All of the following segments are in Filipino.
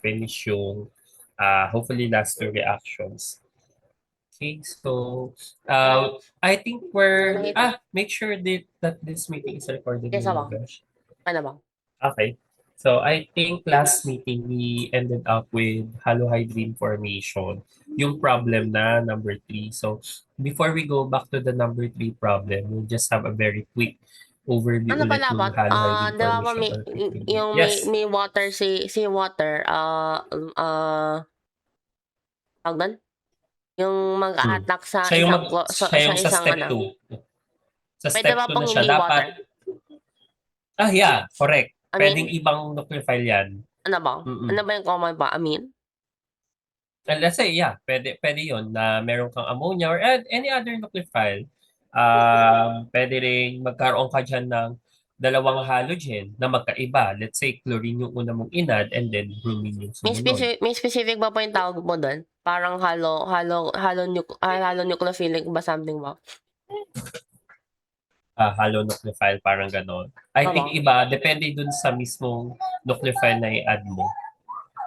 finish yung hopefully last two reactions. Okay, so I think make sure that this meeting is recorded Yes, in abang. English. Ano bang? Okay. So I think last meeting we ended up with halohydrine formation, yung problem na number 3. So before we go back to the number 3 problem, we'll just have a very quick overview Ano pa ulit ng dapat? halohydrine Di ba pa formation or quick review. yung Yes. may water si water, tawag doon? Yung Hmm. mag-a-attack sa isang Siya yung sa isang step 2. Sa Pwede step ba 2 pang na siya hindi water? dapat yeah, correct. Pwedeng Amin? ibang nucleophile yan. Ano bang? Mm. Ano ba yung common pa? Amin? And let's say, yeah, pwede yun na meron kang ammonia or any other nucleophile. Pwede rin magkaroon ka dyan ng dalawang halogen na magkaiba. Let's say, chlorine yung una mong inad and then bromine yung sumunod. May specific ba po yung tawag mo doon? Parang halo nucleophilic ba something ba? Halonucleophile, parang ganon. I think Ano? iba, depende dun sa mismong nucleophile na i-add mo.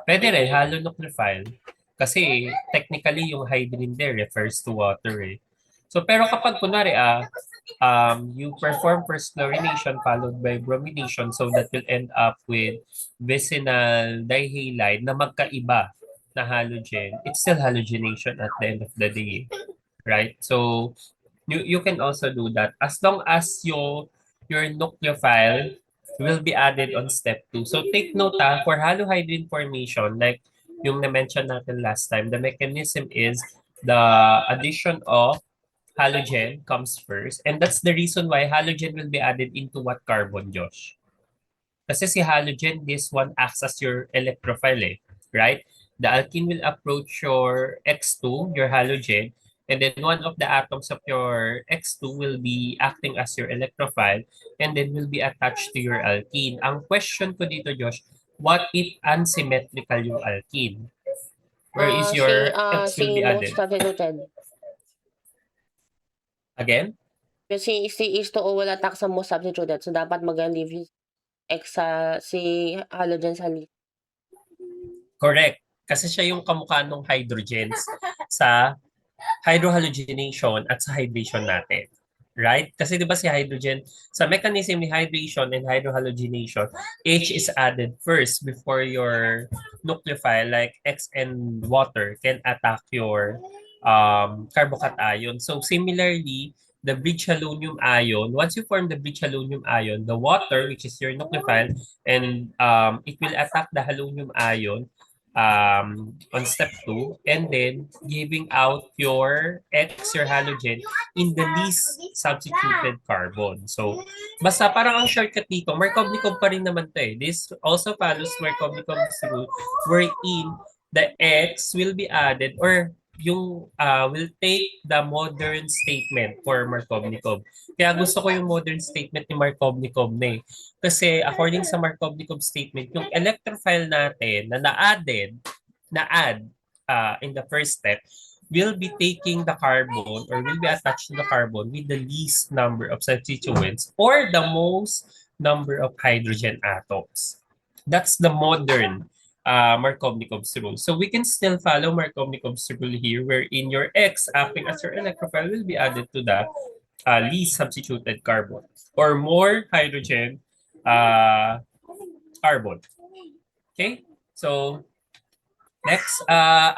Pwede rin, halonucleophile. Kasi technically yung hydrogen there refers to water eh. So pero kapag kunwari you perform first chlorination followed by bromination, so that will end up with vicinal dihalide na magkaiba na halogen. It's still halogenation at the end of the day, right? So you can also do that as long as your nucleophile will be added on step 2. So take note for halohydrine formation, like yung na-mention natin last time, the mechanism is the addition of halogen comes first. And that's the reason why halogen will be added into what carbon, Josh? Kasi si halogen, this one acts as your electrophile, right? The alkene will approach your X2, your halogen, and then one of the atoms of your X2 will be acting as your electrophile and then will be attached to your alkene. Ang question ko dito, Josh, what if unsymmetrical yung alkene? Where is your X will be Most added? substituted. Again? Kasi si H2O will attack sa most substituted. So, dapat mag-leave X si halogen sa leaf. Correct. Kasi siya yung kamukha ng hydrogens sa hydrohalogenation at sa hydration natin. Right? Kasi di ba si hydrogen, sa mechanism ni hydration and hydrohalogenation, H is added first before your nucleophile like X and water can attack your carbocation. So similarly, the bridge halonium ion, once you form the bridge halonium ion, the water, which is your nucleophile, and it will attack the halonium ion on step 2 and then giving out your X, your halogen, in the least substituted carbon. So, basta parang ang shortcut dito, Markovnikov pa rin naman to eh. This also follows Markovnikov's rule wherein the X will be added or yung will take the modern statement for Markovnikov. Kaya gusto ko yung modern statement ni Markovnikov na eh. Kasi according sa Markovnikov statement, yung electrophile natin na na-add in the first step will be taking the carbon or will be attached to the carbon with the least number of substituents or the most number of hydrogen atoms. That's the modern Markovnikov's rule. So we can still follow Markovnikov's rule here wherein your X acting as your electrophile will be added to the least substituted carbon or more hydrogen carbon. Okay? So next,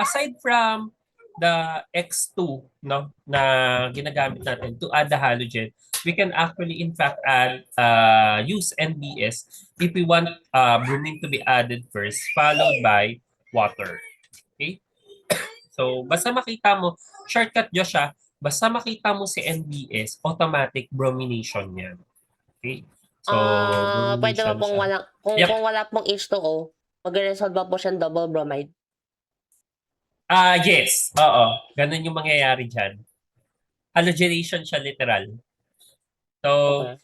aside from the X2 no na ginagamit natin to add the halogen, we can actually in fact add use NBS if we want bromine to be added first followed by water. Okay? So basta makita mo, shortcut Josh basta makita mo si NBS, automatic bromination yan. Okay? So Pwede ba bromination pong siya. kung wala pong H2O, mag-resolve ba po siyang double bromide? Yes. Oo. Ganun yung mangyayari dyan. Halogenation siya literal. So, Okay.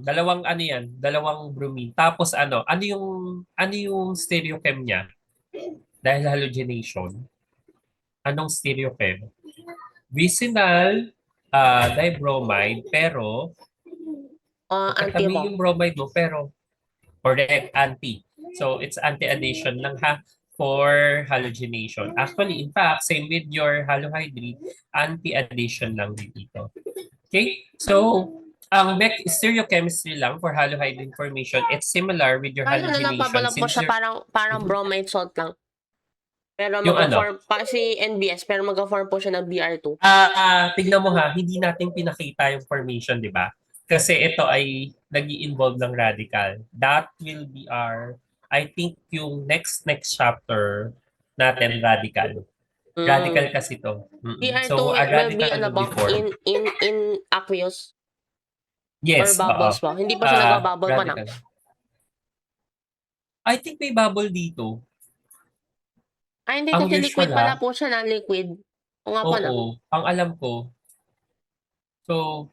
dalawang ano yan, dalawang bromine. Tapos ano yung stereochem niya? Dahil halogenation, anong stereochem? Vicinal dibromide pero Anti magkatabi mo. yung bromide mo pero correct, anti. So, it's anti-addition lang ha. for halogenation. Actually, in fact, same with your halohydrate, anti-addition lang din dito. Okay? So, ang stereochemistry lang for halohydrate formation, it's similar with your Ay, ano lang, halogenation po since siya, parang Mhm. bromide salt lang. Pero Yung ano, mag-form pa si NBS, pero mag-form po siya ng BR2. tignan mo ha, hindi natin pinakita yung formation, di ba? Kasi ito ay nag-i-involve ng radical. That will be I think yung next chapter natin, radical. Radical Mm. kasi to. BR2 So, a will be radical ano will be ba? formed. In aqueous or Yes, oo. bubbles po? Hindi pa siya nagbabubble pa na? Radical. I think may bubble dito. Ay, hindi, Ang kasi usual liquid ha. pala po siya na, liquid. O nga pa na. Oo, ang alam ko. So,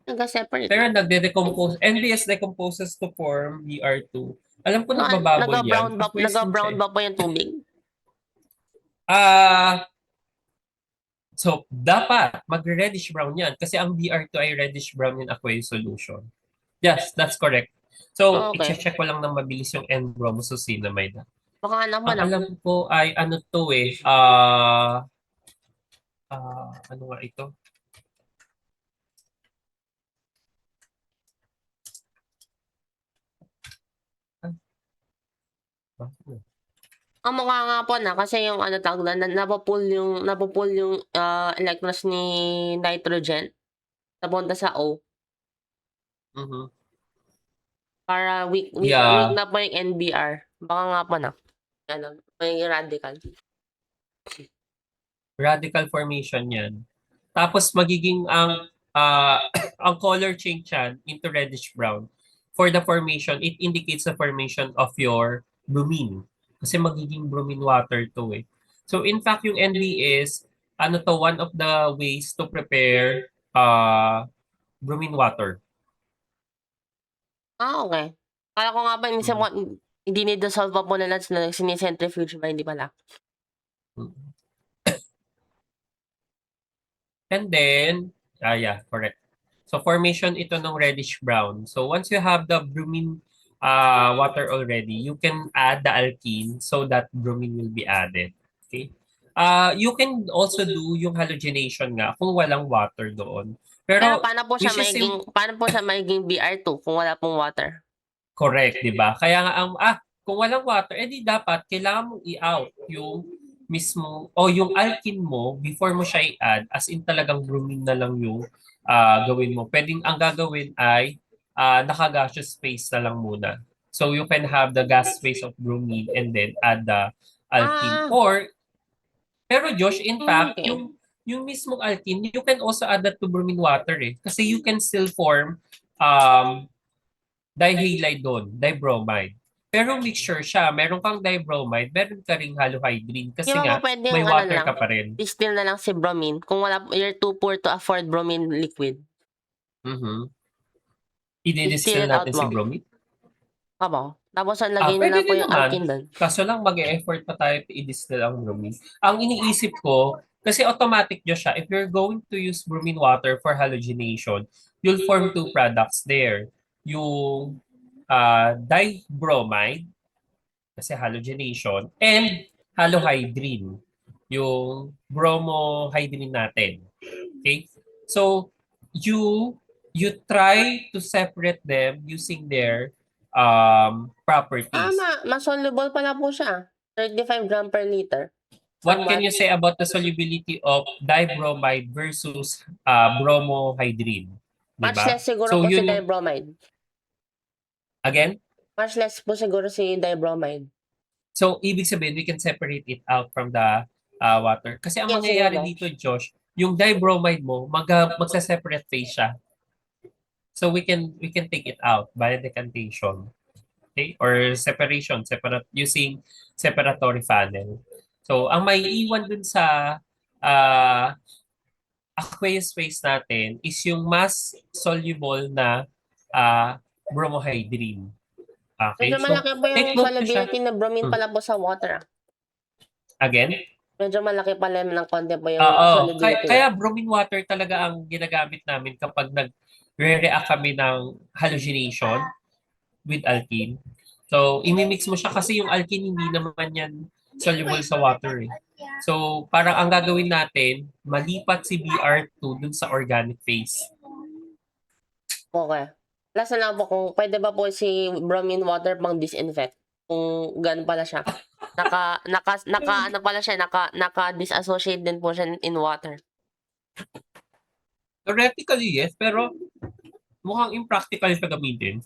Nag-separate pero na. nagde-decompose. NBS decomposes to form BR2. Alam ko So, nagbabubble yan. Aqueous din siya naga-brown eh. ba po yung tubig? So dapat mag-reddish brown yan kasi ang BR2 ay reddish brown in aqueous solution. Yes, that's correct. So, Okay. i-check ko lang ng mabilis yung N-bromosuccinimide. Baka Ang naman alam ko ay ano to eh, ano nga ito? Ang mukha nga po na, kasi yung ano tawag doon, napupul yung electrons ni nitrogen napunta sa O Mhm. para weak Yeah, na po yung NBR. Baka nga po na. Ano, may radical. radical formation yan. Tapos magiging ang color change yan into reddish brown. For the formation, it indicates the formation of your bromine. Kasi magiging bromine water to eh. So in fact, yung NB is one of the ways to prepare bromine water. Okay. Akala ko nga ba, inisip ko, hindi ni-dissolve pa po nila, sinicentrifuge ba, hindi pala? Mm. And then, yeah, correct. So formation ito ng reddish brown. So once you have the bromine water already, you can add the alkene so that bromine will be added. Okay? You can also do yung halogenation nga kung walang water doon. Pero Pero which is paano po siya magiging BR2 kung wala pong water? correct, 'di ba? Kaya nga kung walang water, edi dapat kailangan mong i-out yung mismo o yung alkene mo before mo siya i-add, as in talagang bromine na lang yung gawin mo. Pwedeng ang gagawin ay naka-gaseous phase na lang muna. So you can have the gas phase of bromine and then add the alkene. Ah, Pero Josh, in fact, okay. yung mismong alkene, you can also add that to bromine water eh. Kasi you can still form um, dihalide doon, dibromide. Pero mixture siya, meron kang dibromide, meron ka ring halohydrin Di kasi ba po nga pwedeng may ano water lang, ka pa rin. distill na lang si bromine kung you're too poor to afford bromine liquid. Mhm. Distill I-distill it out natin si mo. bromine. Abo. Tapos lagay na Pwede lang po din yung naman. alkene doon. Kaso lang mag-e-effort pa tayo to i-distill ang bromine. Ang iniisip ko, kasi automatic nyo siya, if you're going to use bromine water for halogenation, you'll form two products there. Yung dibromide, kasi halogenation, and halohydrin, yung bromohydrin natin. Okay? So, you try to separate them using their properties. Masoluble pala po siya. 35 gram per liter. What can you say about the solubility of dibromide versus bromohydrin? Much Diba? less siguro So po si yun, dibromide. again, Much less po siguro si dibromide. so ibig sabihin, we can separate it out from the water. Kasi ang Yes, sige mangyayari daw. dito, Josh, yung dibromide mo, magsa-separate phase siya. So we can take it out by decantation. Okay? Or separation, using separatory funnel. So ang may iwan dun sa uh, aqueous phase natin is yung mas soluble na bromohydrin. Okay? Medyo So malaki po take yung note ko siya. solubility na bromine pala po sa water. Again? Medyo malaki pala ng konti po yung Oo. Kaya, solubility. kaya bromine water talaga ang ginagamit namin kapag nag-react kami ng halogenation with alkene. So, imimix mo siya kasi yung alkene hindi naman yan soluble sa water eh. So, parang ang gagawin natin, malipat si BR2 dun sa organic phase. Okay. Last na lang po kung pwede ba po si bromine water pang disinfect? Kung gano'n pala siya. Ano pala siya, naka-disassociate din po siya in water. Theoretically, yes, pero mukhang impractical siya gamitin.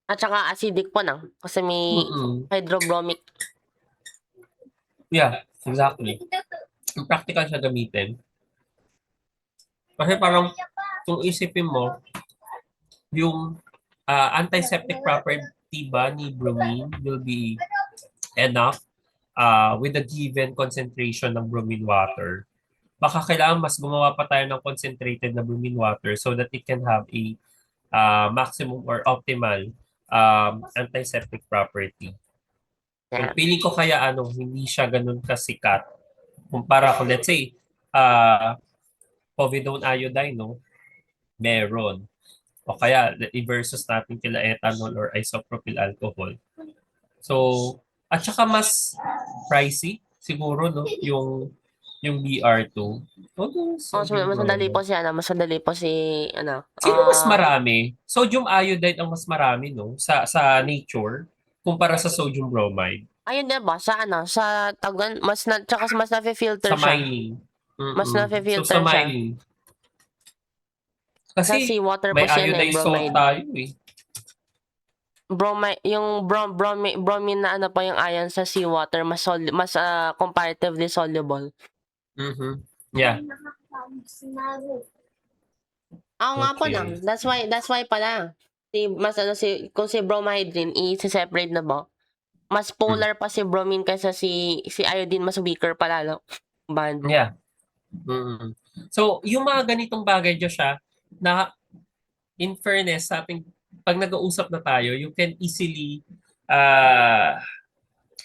At saka acidic po na. Kasi may hydrobromic. Yeah, exactly. Impractical siya gamitin. Kasi parang, kung isipin mo, yung antiseptic property ba ni bromine will be enough with the given concentration ng bromine water. Baka kailangan mas gumawa pa tayo ng concentrated na bromine water so that it can have a maximum or optimal antiseptic property. Yeah. Feeling ko kaya hindi siya ganun kasikat. Kumpara ko, let's say, povidone iodine, no? Meron. O kaya, i-versus natin kila ethanol or isopropyl alcohol. So, at saka mas pricey, siguro, no? Yung BR2. Oh, mas madali po si Sino mas marami? Sodium iodide ang mas marami, no? Sa nature, kumpara sa sodium bromide. ayun diba, sa tawag mas mas nafi-filter Sa siya. mining. Mas So, nafi-filter sa siya. mining. Sa Kasi, seawater may po siya iodized salt bromide. tayo, eh. Yung bromine na ano pa yung ion sa seawater, mas comparatively soluble. Yeah. Oo nga po Okay. lang. That's why pala. Kung si bromhydrin, i-separate na ba? Mas polar pa si bromine kaysa si iodine, mas weaker pa lalo. Bond. Yeah. So, yung mga ganitong bagay, Josh, na in fairness, sa ating, pag nag-uusap na tayo, you can easily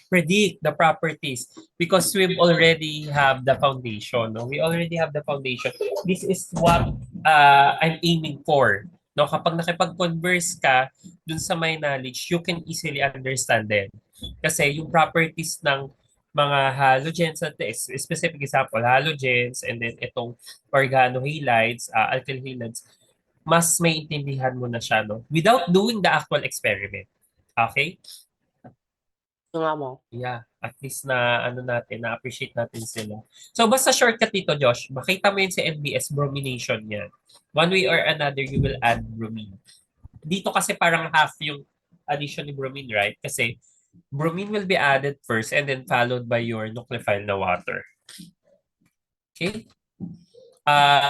predict the properties because we've already have the foundation. No? We already have the foundation. This is what I'm aiming for. No, kapag nakipag-converse ka dun sa my knowledge, you can easily understand them. Kasi yung properties ng mga halogens at specific example, halogens and then itong organohalides, alkyl halides, mas maintindihan mo na siya no without doing the actual experiment. Okay? Yung nga mo. Yeah, at least na na-appreciate natin sila. So basta shortcut dito, Josh, makita mo yun sa NBS bromination niya. One way or another, you will add bromine. Dito kasi parang half yung addition ni bromine, right? Kasi bromine will be added first and then followed by your nucleophile na water. Okay?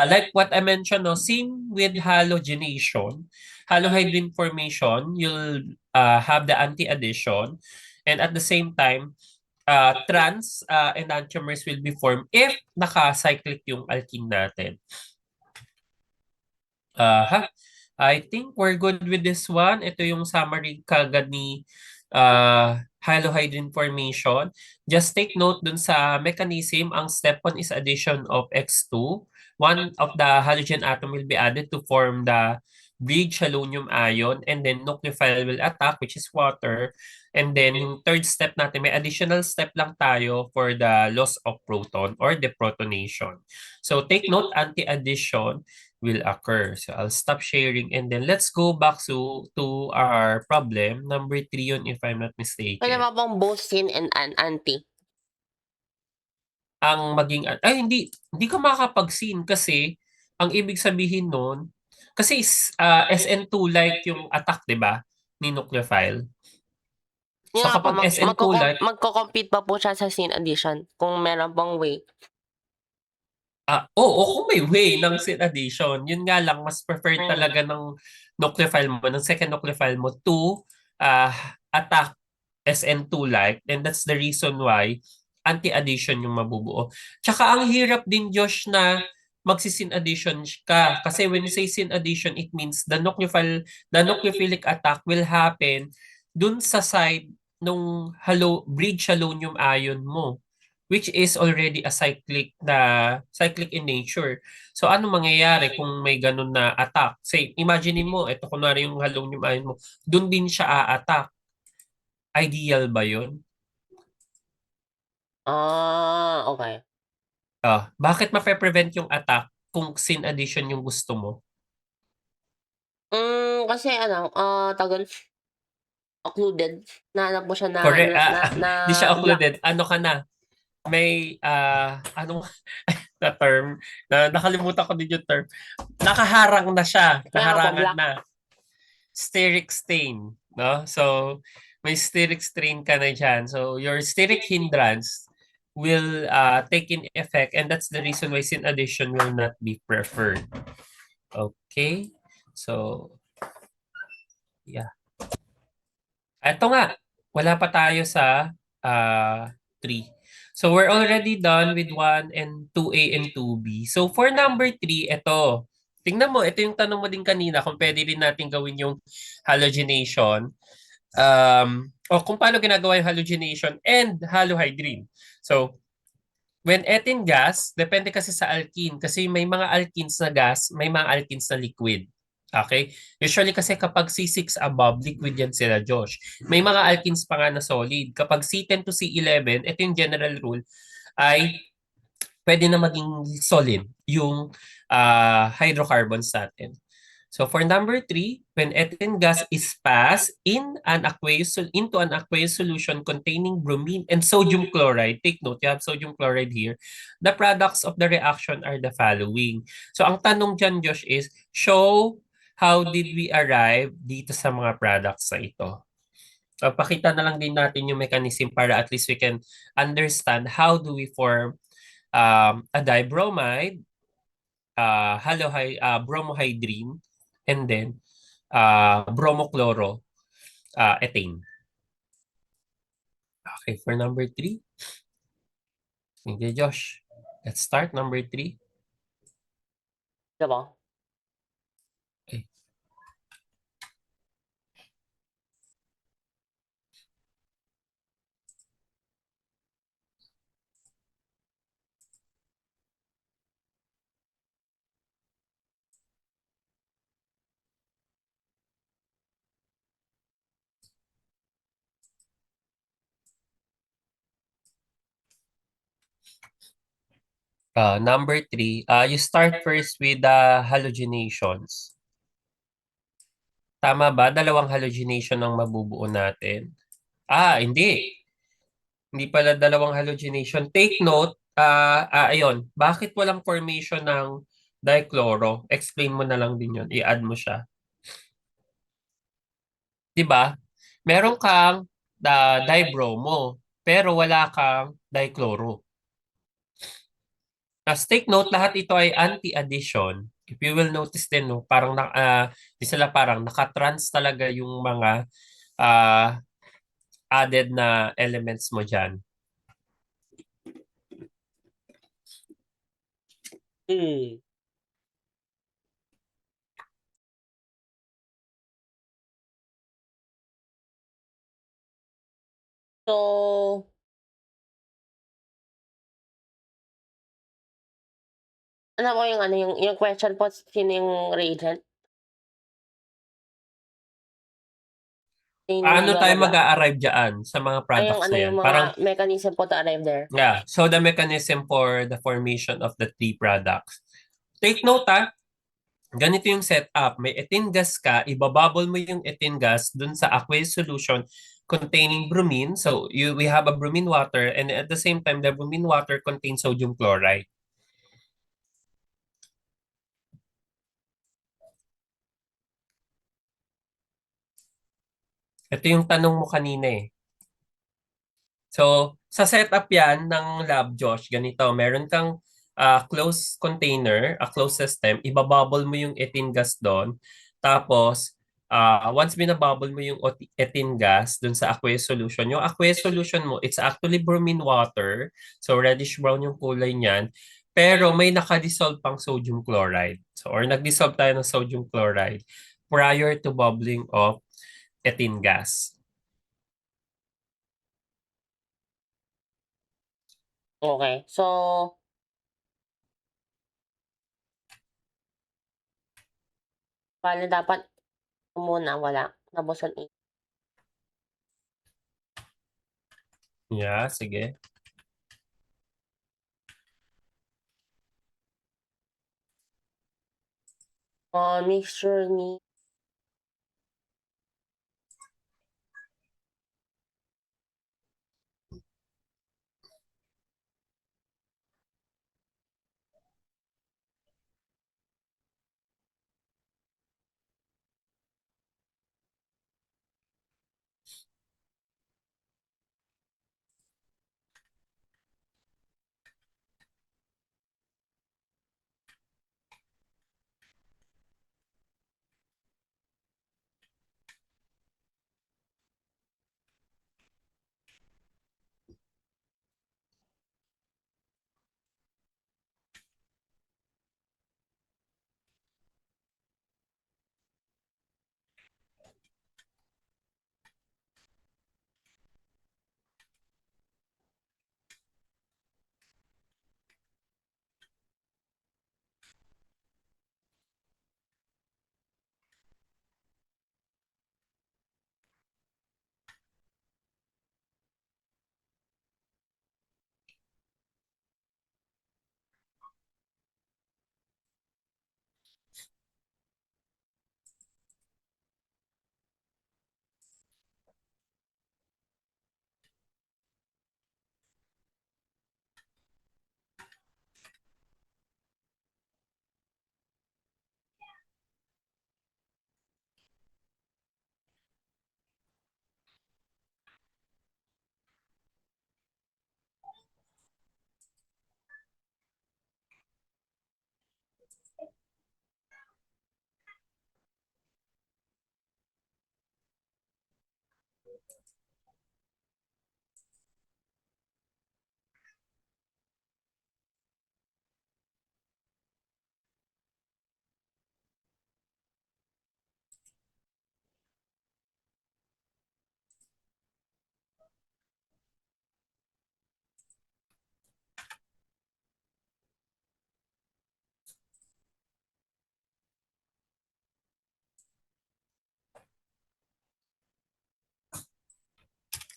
Like what I mentioned, no, same with halogenation. Halohydrin formation, you'll have the anti-addition and at the same time, trans enantiomers will be formed if naka-cyclic yung alkene natin. I think we're good with this one. Ito yung summary kagad ni halohydrin formation. Just take note dun sa mechanism, ang step 1 is addition of X2. One of the halogen atom will be added to form the bridge halonium ion and then nucleophile will attack which is water. And then yung third step natin, may additional step lang tayo for the loss of proton or deprotonation. So take note, anti-addition will occur. So I'll stop sharing and then let's go back to our problem. Number 3 yun if I'm not mistaken. Pwede ba bang both sin and anti? Ang maging, hindi ka makakapag-sin kasi ang ibig sabihin nun, kasi SN2 like yung attack, di ba? Ni nucleophile. Yun So nga po, kapag SN2 like, magko-compete pa po siya sa sin addition kung meron pang way. oo, kung may way ng sin addition, yun nga lang, mas preferred talaga ng nucleophile mo, ng second nucleophile mo to attack SN2 like, and that's the reason why anti-addition yung mabubuo. Tsaka ang hirap din, Josh, na magsisin addition ka. Kasi when you say sin addition, it means the nucleophilic attack will happen dun sa side nung bridge halonium ion mo, which is already a cyclic in nature. So ano mangyayari kung may ganun na attack? Say, imagine mo, ito kunwari yung halonium ion mo, dun din siya a-attack. Ideal ba yun? Okay. Bakit mape-prevent yung attack kung sin addition yung gusto mo? Kasi ano, tawag dun, occluded. Nahanap mo siya na Correct. na na na Di siya block. occluded. Ano ka na? May, anong na term? Nakalimutan ko din yung term. Nakaharang na siya. Kaya nga po, Kaharangan block. na. Steric stain. No? So, may steric stain ka na dyan. So, your steric hindrance will take in effect, and that's the reason why sin addition will not be preferred. Okay? So, yeah. Ito nga, wala pa tayo sa 3. So we're already done with 1 and 2A and 2B. So for number 3, ito. Tingnan mo, ito yung tanong mo din kanina kung pwede rin natin gawin yung halogenation. O kung paano ginagawa yung halogenation and halohydrin. So when ethane gas, depende kasi sa alkene. Kasi may mga alkenes na gas, may mga alkenes na liquid. Okay? Usually kasi kapag C6 above, liquid yan sila, Josh. May mga alkenes pa nga na solid. Kapag C10 to C11, ito yung general rule, ay pwede na maging solid yung hydrocarbons natin. So for number 3, when ethane gas is passed into an aqueous solution containing bromine and sodium chloride, take note, you have sodium chloride here, the products of the reaction are the following. So ang tanong dyan, Josh, is show how did we arrive dito sa mga products na ito. So pakita na lang din natin yung mechanism para at least we can understand how do we form a dibromide, bromohydrine, and then bromochloro ethane. Okay, for number 3. Okay, Josh. Let's start number 3. Diba? Okay. Number 3, you start first with the halogenations. Tama ba? Dalawang halogenation ang mabubuo natin. Hindi. Hindi pala dalawang halogenation. Take note, ayun, bakit walang formation ng dichloro? Explain mo na lang din yun. I-add mo siya. 'Di ba? Meron kang dibromo, pero wala kang dichloro. As take note, lahat ito ay anti-addition. If you will notice din, no, parang di sila parang nakatrans talaga yung mga ah, added na elements mo dyan. Hmm. So, alam mo yung ano, yung question po, sino yung reagent? Yung Paano blah, tayo blah, blah. mag-a-arrive dyan sa mga Ay, yung products ano, na yan? yung mga Parang, mechanism po to arrive there. yeah. So the mechanism for the formation of the three products. Take note, ganito yung setup. May ethane gas ka, ibabubble mo yung ethane gas dun sa aqueous solution containing bromine. So we have a bromine water, and at the same time, the bromine water contains sodium chloride. Ito yung tanong mo kanina eh. So, sa setup yan ng lab, Josh, ganito, meron kang closed container, a closed system, ibabubble mo yung ethane gas doon. Tapos, once binabubble mo yung ethane gas doon sa aqueous solution, yung aqueous solution mo, it's actually bromine water. So, reddish brown yung kulay niyan. Pero may nakadissolve pang sodium chloride. So, or nagdissolve tayo ng sodium chloride prior to bubbling of ethane gas. Okay. So, paano dapat muna wala. Tapos ang Yeah, sige. Mixture ni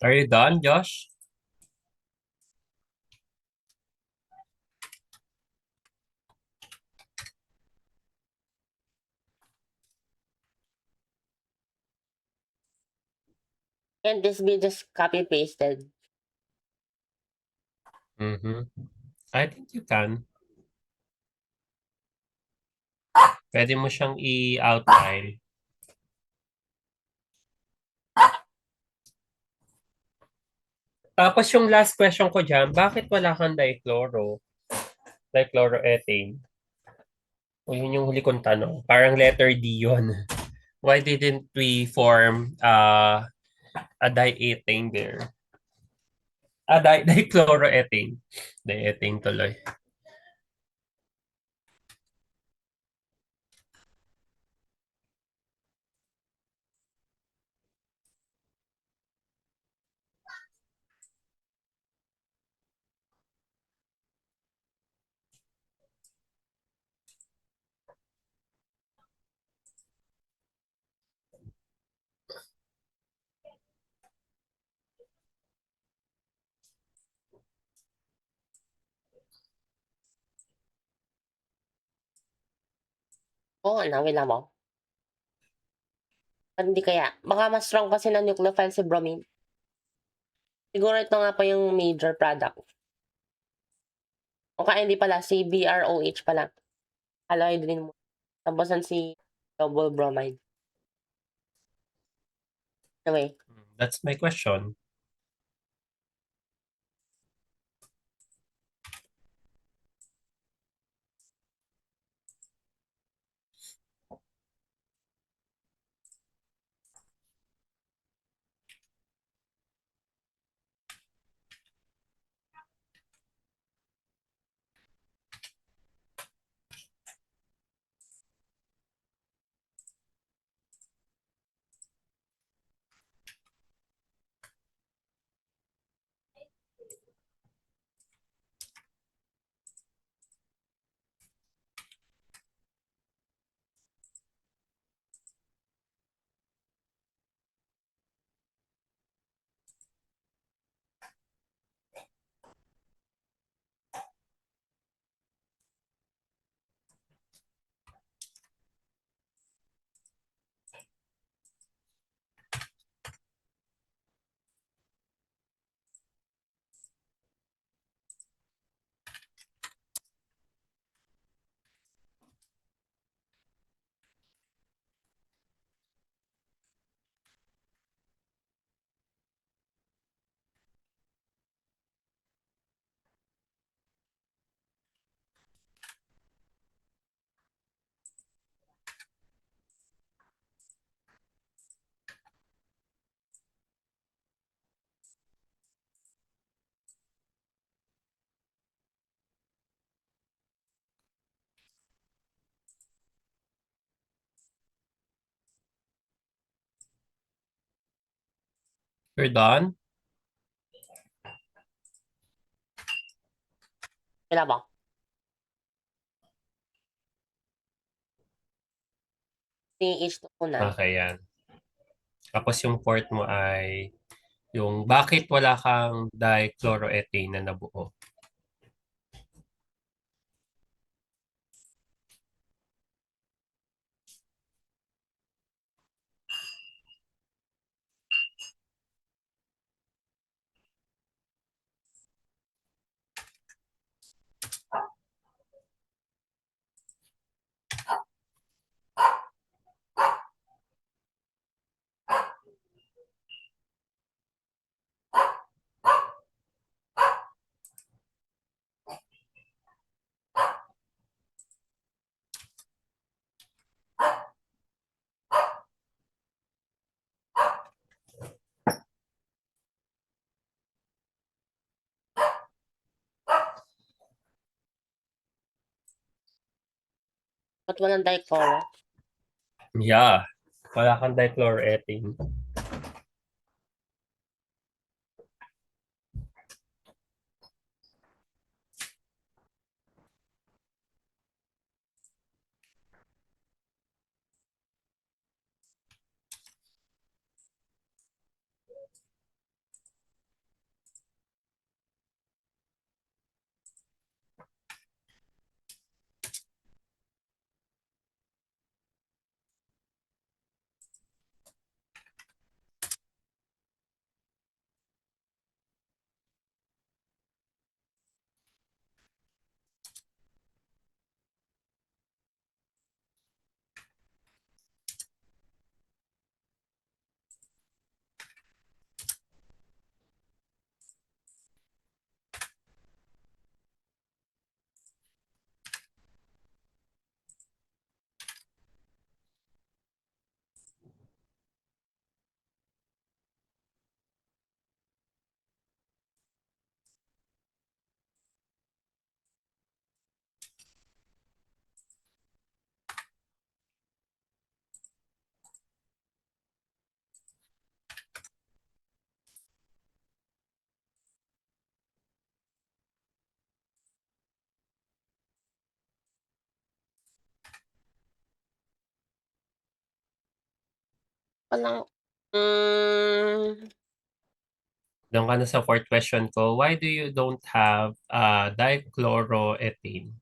Are you done, Josh? can this be just copy pasted? Mm-hmm. I think you can. Pwede mo siyang i-outline. Tapos yung last question ko dyan, bakit wala kang dichloroethane? O yun yung huli kong tanong. Parang letter D yun. Why didn't we form a diethane there? Dichloroethane. Diethane tuloy. Oo nga, wait mo. Hindi kaya. Baka mas strong kasi na nucleophile si bromine. Siguro ito nga pa yung major product. O kaya hindi pala, si BROH pala. Alloy din mo. Tapusan si double bromide. Anyway, That's my question. You're done? Wala ba? CH2 ko na. Okay, yan. Tapos yung fourth mo ay yung bakit wala kang dichloroethane na nabuo. Ba't walang dichloro? Yeah. Wala kang dichloroethane. Walang, Doon ka na sa fourth question ko. Why do you don't have dichloroethane?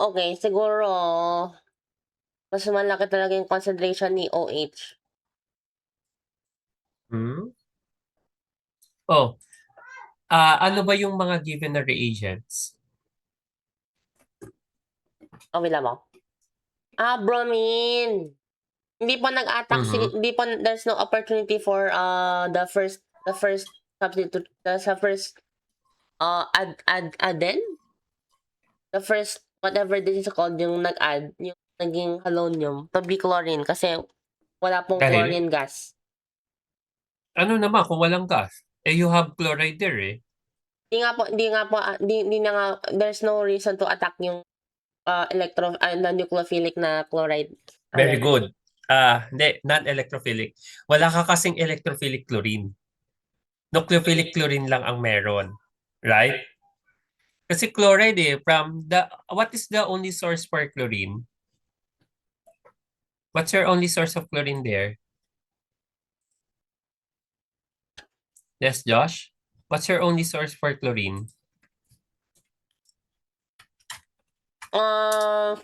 okay, siguro, mas malaki talaga yung concentration ni OH. Hmm? Oh, ano ba yung mga given na reagents? Wait lang mo. Bromine. Hindi pa nag-attack Mhm. hindi pa there's no opportunity for the first substitute sa first aden? The first whatever this is called yung nag-add, yung naging halonium to be chlorine kasi wala pong Dahil, chlorine gas. ano naman kung walang gas? You have chloride there eh. Hindi na nga, there's no reason to attack yung na nucleophilic na chloride. Very good. Hindi, non-electrophilic. Wala ka kasing electrophilic chlorine. Nucleophilic chlorine lang ang meron. Right? Kasi chloride what is the only source for chlorine? What's your only source of chlorine there? Yes, Josh? What's your only source for chlorine? Uh,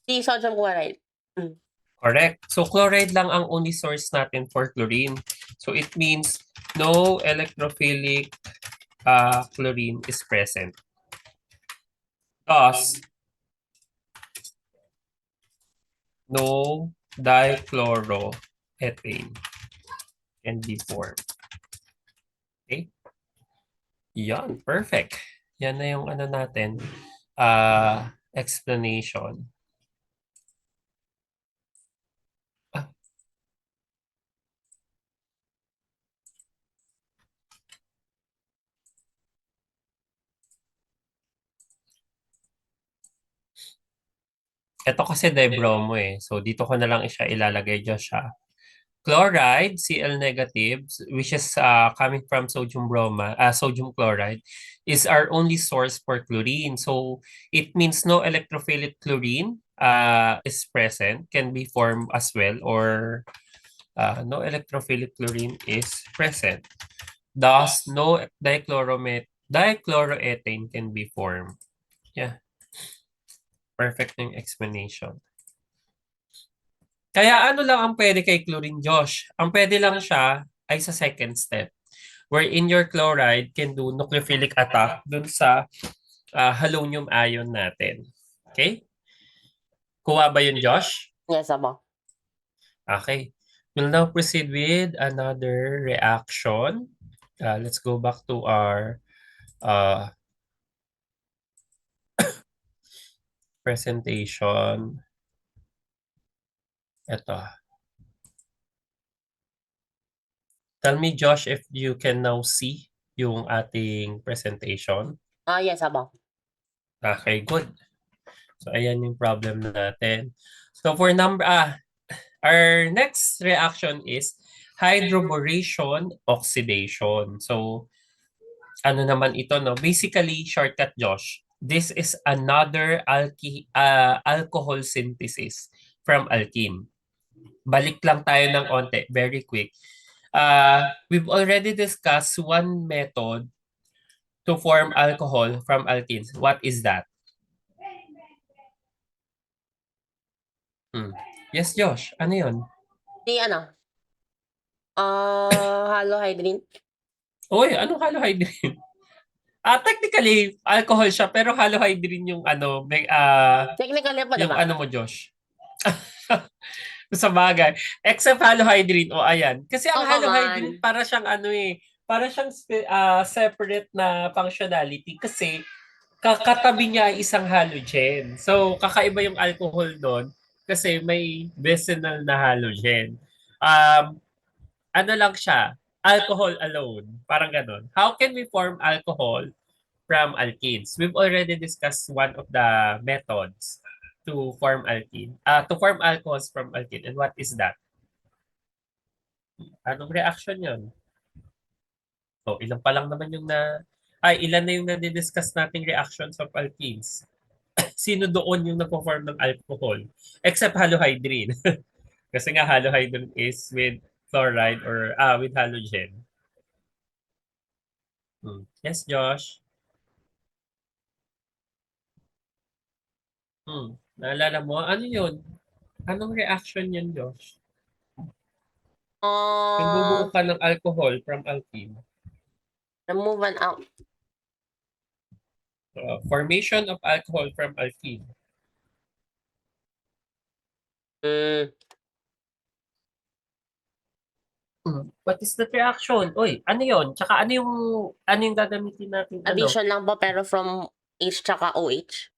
di sodium chloride. Correct. So chloride lang ang only source natin for chlorine. So it means no electrophilic chlorine is present. Thus, no dichloroethane can be formed. Okay? Yan, perfect. Yan na yung ano natin, explanation. Ito kasi dibromo eh. So, dito ko na lang siya ilalagay dyan siya. Chloride, Cl negative, which is coming from sodium chloride, is our only source for chlorine. So, it means no electrophilic chlorine is present, can be formed as well, or no electrophilic chlorine is present. Thus, no dichloroethane can be formed. Yeah, perfect yung explanation. Kaya ano lang ang pwede kay chlorine, Josh? Ang pwede lang siya ay sa second step, wherein your chloride can do nucleophilic attack dun sa halonium ion natin. Okay? Kuha ba yun, Josh? Yes, Apo. Okay. We'll now proceed with another reaction. Let's go back to our uh, presentation. Ito. Tell me, Josh, if you can now see yung ating presentation. Yes, Apo. Okay, good. So, ayan yung problem natin. So, our next reaction is hydroboration oxidation. So, ano naman ito, no? Basically, shortcut, Josh. This is another alcohol synthesis from alkene. Balik lang tayo ng onte, very quick. We've already discussed one method to form alcohol from alkenes. What is that? Yes, Josh. Ano yun? Halohydrin. Uy, anong halohydrin? Technically, alcohol siya, pero halohydrin yung Technically po, yung diba? ano mo, Josh. Sa bagay. Except halohydrin, ayan. Kasi ang Oh, come halohydrin, on. para siyang para siyang separate na functionality kasi katabi niya ay isang halogen. So, kakaiba yung alcohol doon kasi may vicinal na halogen. Ano lang siya, alcohol alone. Parang ganun. How can we form alcohol from alkenes? We've already discussed one of the methods to form to form alcohols from alkene. And what is that? Anong reaction yun? Ilan pa lang naman ilan na yung na-discuss nating reactions of alkenes? Sino doon yung nagpo-form ng alcohol? Except halohydrin. Kasi nga halohydrin is with chloride or with halogen. Yes, Josh? Naalala mo? Ano yun? Anong reaction yan, Josh? Nagbubuo ka ng alcohol from alkene. Remove and out. Formation of alcohol from alkene. What is the reaction? Uy, ano yun? Tsaka ano yung gagamitin natin? Addition lang po, pero from H tsaka OH.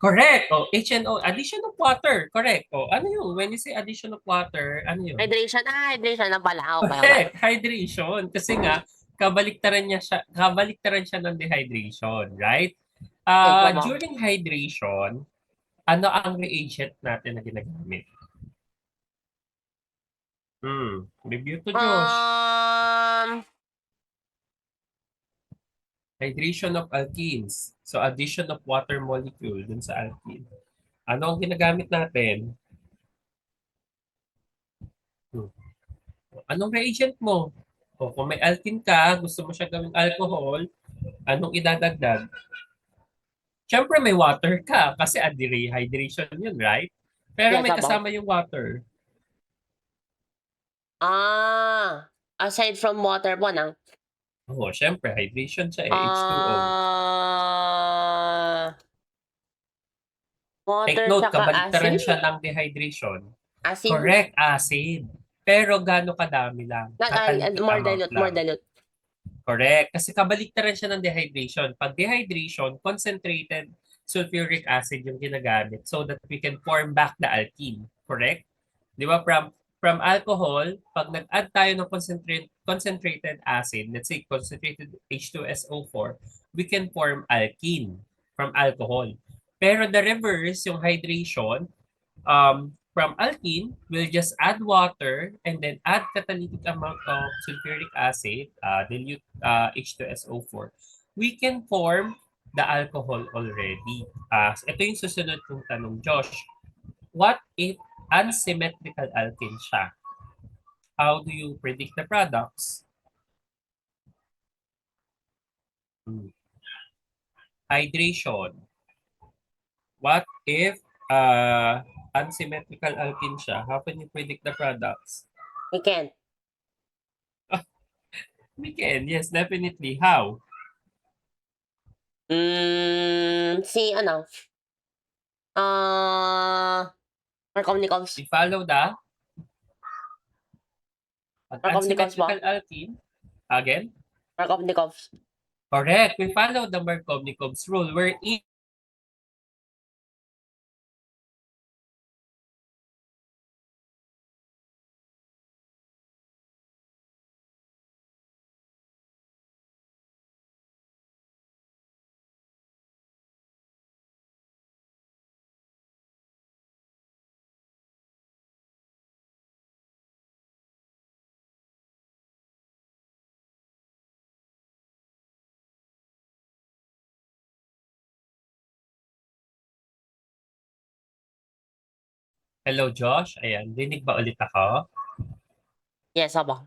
Correct. HNO, addition of water. Correct. Ano yun? When you say addition of water, ano yun? Hydration. Hydration na pala. Okay. Correct. Hydration. Kasi nga, kabaliktaran siya ng dehydration, right? During hydration, ano ang reagent natin na ginagamit? Review to Josh. Hydration of alkenes. So, addition of water molecule dun sa alkene. Ano ang ginagamit natin? Anong reagent mo? Kung may alkene ka, gusto mo siya gawing alcohol, anong idadagdag? Siyempre may water ka kasi dehydration yun, right? Pero Yes, may Apo. kasama yung water. Aside from water po, nang? Siyempre, hydration siya H2O. Water Take note, tsaka kabaliktaran acid? siya ng dehydration. Acid? Correct, acid. Pero gaano kadami lang? More dilute. Correct. Kasi kabaliktaran siya ng dehydration. Pag dehydration, concentrated sulfuric acid yung ginagamit so that we can form back the alkene. Correct? Di ba? From alcohol, pag nag-add tayo ng concentrated acid, let's say concentrated H2SO4, we can form alkene from alcohol. Pero the reverse, yung hydration, from alkene, we'll just add water and then add catalytic amount of sulfuric acid, dilute H2SO4. We can form the alcohol already. Ito yung susunod kong tanong, Josh. What if unsymmetrical alkene siya? How do you predict the products? Hydration. What if unsymmetrical alkene siya? How can you predict the products? We can't. We can, yes, definitely. How? Si ano? Markovnikovs. We follow the Markovnikovs ba? unsymmetrical alkene. Again? Markovnikovs. Correct. We follow the Markovnikov's rule wherein hello Josh. Ayan, dinig ba ulit ako? Yes, aba.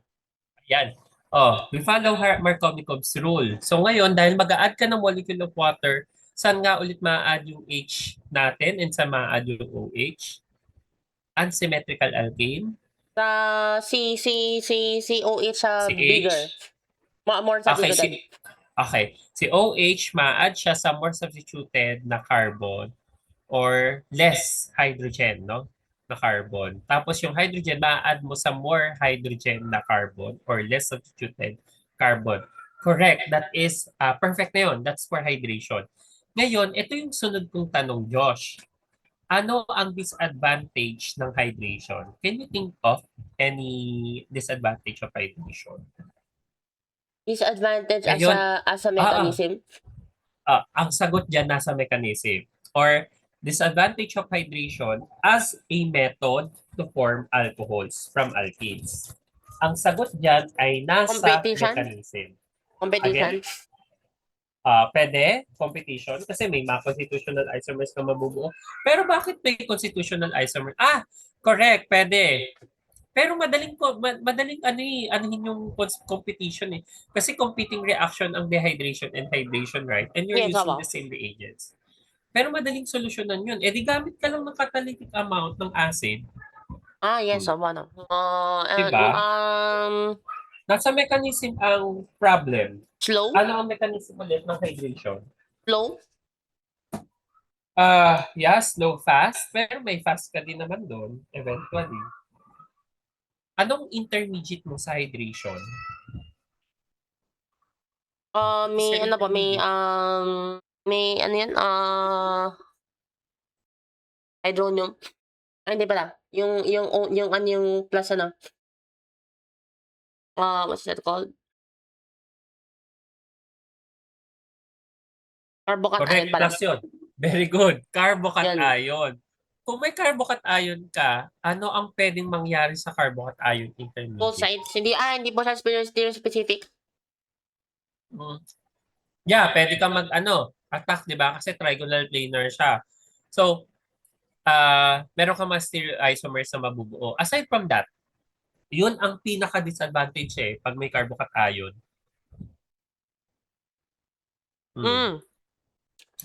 Ayan. Oh, we follow Markovnikov's rule. So ngayon, dahil mag-a-add ka ng molecule of water, saan nga ulit ma-add yung H natin and saan ma-add yung OH? Unsymmetrical alkane, Si OH sa bigger. CH. More Okay, substituted. si OH ma-add siya sa more substituted na carbon or less hydrogen, no? Na carbon. Tapos yung hydrogen, ma-add mo sa more hydrogen na carbon or less substituted carbon. Correct. That is perfect na yun. That's for hydration. Ngayon, ito yung sunod kong tanong, Josh. Ano ang disadvantage ng hydration? Can you think of any disadvantage of hydration? Disadvantage Ngayon, as a mechanism. ang sagot dyan nasa mechanism or disadvantage of hydration as a method to form alcohols from alkenes. Ang sagot dyan ay nasa mechanism. Competition. Pwede, competition, kasi may mga constitutional isomers na mabubuo. Pero bakit may constitutional isomer? Correct, pwede. Pero madaling anuhin yung competition eh. Kasi competing reaction ang dehydration and hydration, right? And you're Yes, using aba. the same reagents. Pero madaling solusyonan yun. Eh di gamit ka lang ng catalytic amount ng acid. Yes, aba na. Diba? Nasa mechanism ang problem. Slow? Ano ang mechanism ulit ng hydration? Slow? Slow, fast. Pero may fast ka din naman doon, eventually. Anong intermediate mo sa hydration? May Sir, ano pa, intermediate. may ano yan, hydronium. Hindi pala. Yung plus ano. What's that called? Carbocation Correct, pala. plus yun. Very good. Carbocation. Yan. Kung may carbocation ka, ano ang pwedeng mangyari sa carbocation intermediate? Both sides. Hindi po siya specific. Yeah, pwede ka attack, di ba? Kasi trigonal planar siya. So, meron ka mga stereoisomers na mabubuo. Aside from that, yun ang pinaka-disadvantage pag may carbocation.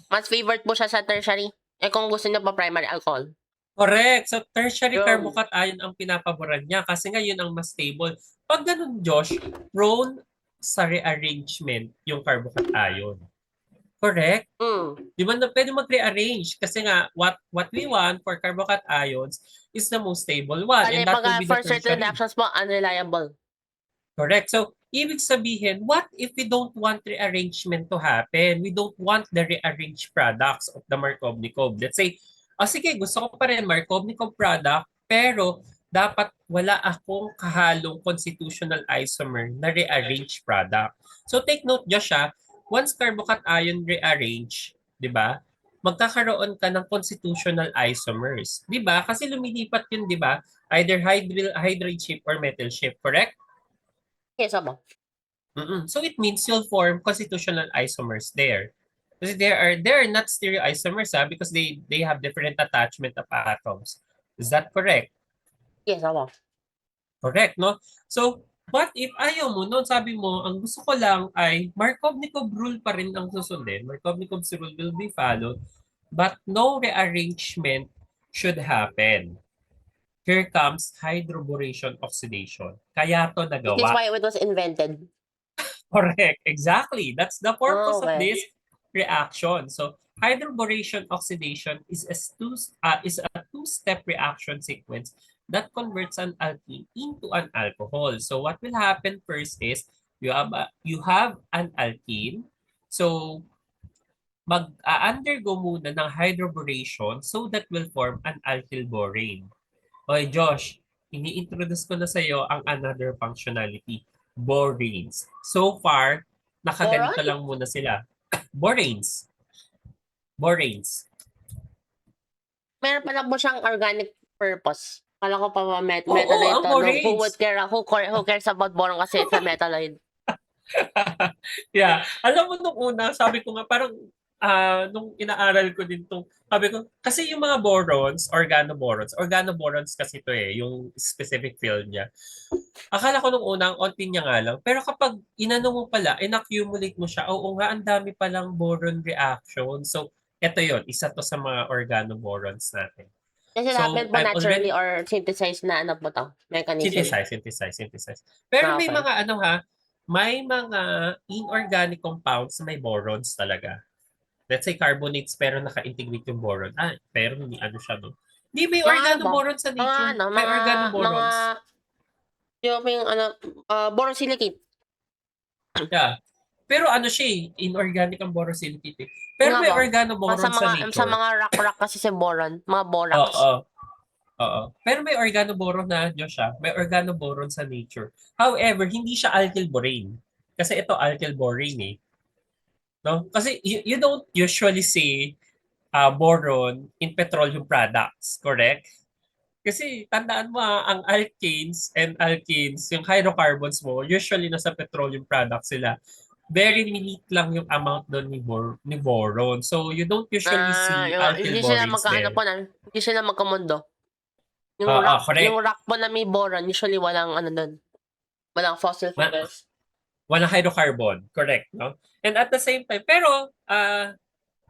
Mas favorite po siya sa tertiary. Kung gusto niya pa primary alcohol. Correct. So, tertiary Yun. carbocation ang pinapaboran niya kasi nga yun ang mas stable. Pag ganun, Josh, prone sa rearrangement yung carbocation. Correct? Di ba pwede mag-rearrange kasi nga what we want for carbocations is the most stable one. And that will be the For certain tertiary. reactions po, unreliable. Correct. So, ibig sabihin, what if we don't want rearrangement to happen? We don't want the rearranged products of the Markovnikov. Let's say, sige, gusto ko pa rin Markovnikov product, pero dapat wala akong kahalong constitutional isomer na rearranged product. So, take note, Josh, once carbocation rearrange, di ba? magkakaroon ka ng constitutional isomers. Di ba? Kasi lumilipat yun, di ba? Either hydrate ship or metal ship, correct? Yes, opo. So it means you'll form constitutional isomers there. Kasi there are not stereoisomers because they have different attachment of atoms. Is that correct? Yes, opo. Correct, no? So, what if ayaw mo noon, sabi mo, ang gusto ko lang ay Markovnikov rule pa rin ang susundin. Markovnikov's rule will be followed, but no rearrangement should happen. Here comes hydroboration oxidation. Kaya to It is nagawa. why it was invented. Correct, exactly. That's the purpose of Okay. this reaction. So, hydroboration oxidation is a two-step reaction sequence that converts an alkene into an alcohol. So, what will happen first is you have an alkene. So, mag-undergo muna ng hydroboration so that will form an alkyl borane. Okay, Josh, ini-introduce ko na sa iyo ang another functionality, boranes. So far, nakaganito Boron? lang muna sila. Boranes. Boranes. Meron pala po siyang organic purpose. Kala ko pa Oo, metalloid ang to. No, boranes. who cares about boron kasi it's a metalloid. Yeah. Alam mo nung una, sabi ko nga parang nung inaaral ko din tong, sabi ko, kasi yung mga organoborons kasi to yung specific field niya. Akala ko nung una, ang onti niya nga lang. Pero kapag inano mo pala, in-accumulate mo siya, oo nga, ang dami palang boron reaction. So, eto yon, isa to sa mga organoborons natin. Kasi So, happen po I've naturally already or synthesized na ano po to, mechanism. synthesize. Pero may Okay. mga may mga inorganic compounds na may borons talaga. Let's say carbonates pero naka-integrate yung boron. Pero hindi siya no. Hindi may Mga ano po? organoborons sa Mga nature. ano, May mga organoborons. yung borosilicate. Yeah. Pero siya inorganic ang borosilicate. Pero Nga may po. organoborons Sa sa mga nature. rock kasi si boron, mga borax. Oo. Pero may organoboron na, Joshua. May organoboron sa nature. However, hindi siya alkyl borane. Kasi ito alkyl borane No? Kasi you don't usually see boron in petroleum products, correct? Kasi tandaan mo ang alkanes and alkenes, yung hydrocarbons mo, usually nasa petroleum products sila. Very minute lang yung amount doon ni boron. So you don't usually see alkyl Hindi sila boranes magkaano there. po hindi sila magkamundo. Yung Correct. rock po na may boron, usually walang doon. Walang fossil fuels. Walang hydrocarbon, correct, no? And at the same time, pero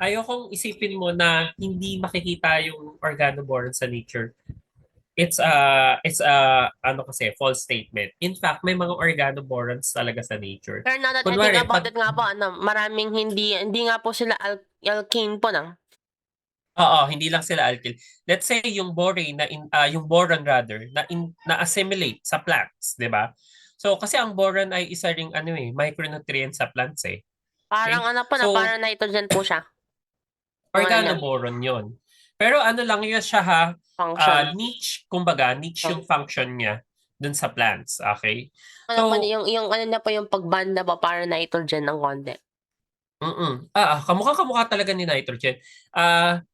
ayokong isipin mo na hindi makikita yung organoboron sa nature. It's a kasi false statement. In fact, may mga organoborons talaga sa nature. Pero now that I think about it nga po, maraming hindi nga po sila alkane po na. Oo, hindi lang sila alkyl. Let's say yung borane yung boron rather na assimilate sa plants, 'di ba? So kasi ang boron ay isa ring micronutrient sa plants eh. Parang Okay? So, parang nitrogen po siya. Organoboron 'yon. Pero lang yun siya Function. niche, kumbaga niche yung function niya dun sa plants, okay? So, yung na po yung pagbanda pa para nitrogen ng konti. Kamukha talaga ni nitrogen.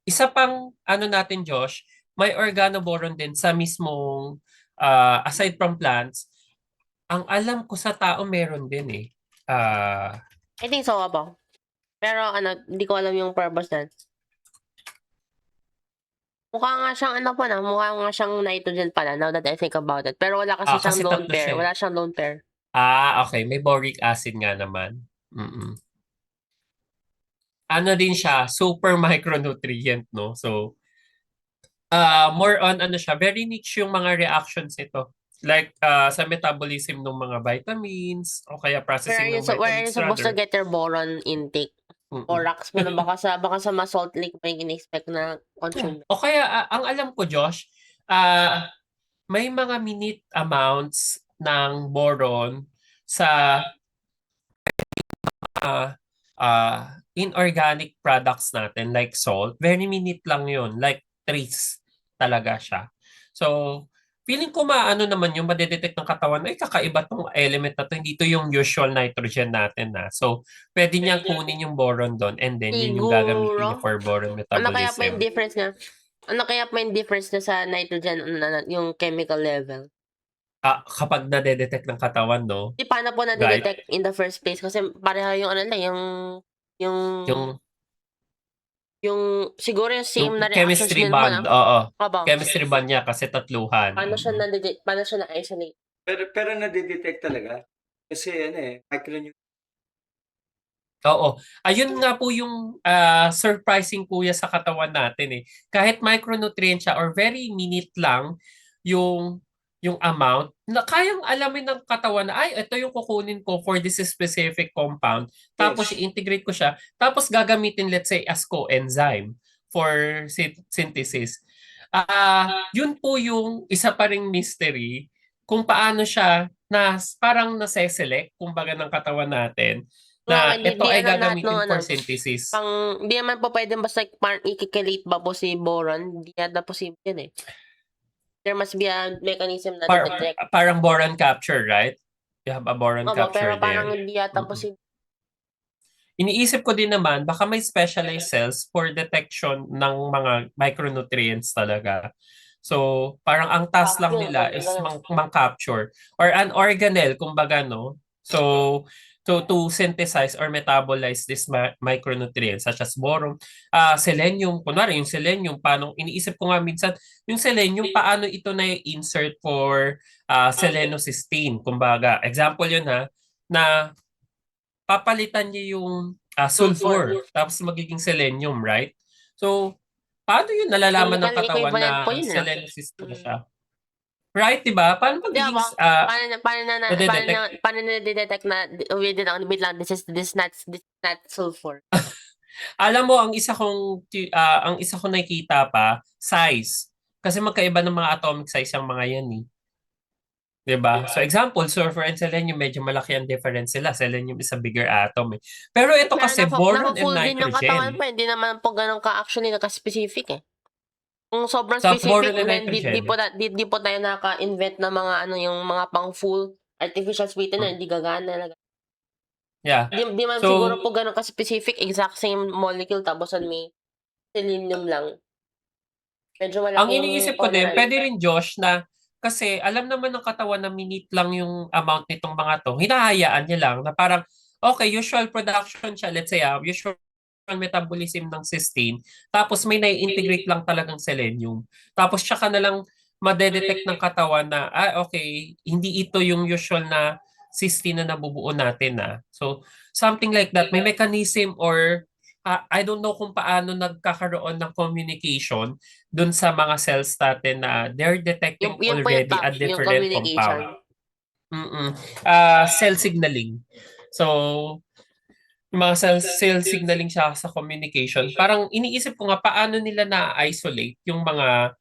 Isa pang natin, Josh, may organoboron din sa mismong aside from plants. Ang alam ko sa tao meron din eh. I think so po. Pero hindi ko alam yung purpose na. Mukha nga siyang mukha nga siyang nitrogen pala now that I think about it. Pero wala kasi siyang kasi lone tatlo pair. siya eh. Wala siyang lone pair. Okay. May boric acid nga naman. Din siya, super micronutrient, no? So, more on siya, very niche yung mga reactions ito. Like, sa metabolism ng mga vitamins, o kaya processing ng vitamins. Where are you supposed to get your boron intake? Borax mo na baka sa Salt Lake pa yung in-expect na consume. O kaya, ang alam ko, Josh, may mga minute amounts ng boron sa inorganic products natin like salt. Very minute lang yun. Like trace talaga siya. So, feeling ko maano naman yung madedetect ng katawan, ay kakaiba tong element na to, hindi to yung usual nitrogen natin na. So, pwede niyang kunin yung boron doon and then yun yung gagamitin niya Siguro, for boron ano kaya pa yung metabolism. difference niya? Ano kaya pa yung difference niya sa nitrogen, yung chemical level? Kapag nadedetect ng katawan, no? Di paano po Right? nade-detect in the first place? Kasi pareho yung ano lang, yung, Yung siguro yung yung same na reactions chemistry din po na. bond, oo. Aba, Chemistry bond niya kasi tatluhan. paano siya na-isolate? Pero nade-detect talaga. Kasi ano eh, Oo. Ayun nga po yung surprising kuya sa katawan natin eh. Kahit micronutrient siya or very minute lang yung yung amount na kayang alamin ng katawan na ay ito yung kukunin ko for this specific compound tapos yes. i-integrate ko siya tapos gagamitin let's say as coenzyme for synthesis. Yun po yung isa pa ring mystery kung paano siya na parang nase-select kumbaga ng katawan natin Nga, na hindi, ito di ay ano lahat no, gagamitin ano, for synthesis. hindi naman po pwede basta parang i-chelate ba po si boron? Hindi yata posible yun eh. There must be a mechanism na detect. Parang boron capture, right? You have a boron Opo, pero capture parang there. hindi yata Mm-mm. posible. Iniisip ko din naman, baka may specialized cells for detection ng mga micronutrients talaga. So, parang ang task lang Vacuum, nila is ganun. mang-capture or an organelle, kumbaga, no? So, to synthesize or metabolize this micronutrients such as boron, selenium, kunwari yung selenium, paano, iniisip ko nga minsan, yung selenium, paano ito na-insert for selenocysteine, kumbaga. Example yun ha, na papalitan niya yung Sulfur. sulfur tapos magiging selenium, right? So, paano yun nalalaman ng Chemical katawan equivalent po na yun, no? selenocyst na siya? Right, di ba? Paano Di magiging ba? nade-detect? Paano na detect na, wait lang, this is not sulfur. Alam mo, ang isa kong nakikita pa, size. Kasi magkaiba ng mga atomic size ang mga yan eh. 'Di ba? So example, sulfur and selenium, medyo malaki ang difference sila. Selenium is a bigger atom eh. Pero ito Pero kasi boron and naka-full din yung katawan nitrogen. pa, hindi naman po ganun ka-actually naka-specific eh. Kung sobrang Sa specific, boron and then nitrogen. di po tayo naka-invent ng mga ano, yung mga pang-full artificial sweetener, hindi gagana talaga. Yeah. Di man siguro So, po ganun ka-specific, exact same molecule, tapos may selenium lang. Medyo ang malaki yung iniisip ko din, tolerance. pwede rin Josh na kasi alam naman ng katawan na minute lang yung amount nitong mga to. Hinahayaan niya lang na parang, okay, usual production siya, let's say, usual metabolism ng cysteine, tapos may nai-integrate lang talagang selenium. Tapos tsaka na lang madedetect ng katawan na, okay, hindi ito yung usual na cysteine na nabubuo natin na. So, something like that. May mechanism or I don't know kung paano nagkakaroon ng communication dun sa mga cells natin na they're detecting Yun po yung already a top, yung different communication. compound. Cell signaling. So, yung mga cell signaling siya sa communication. Parang iniisip ko nga paano nila na-isolate yung mga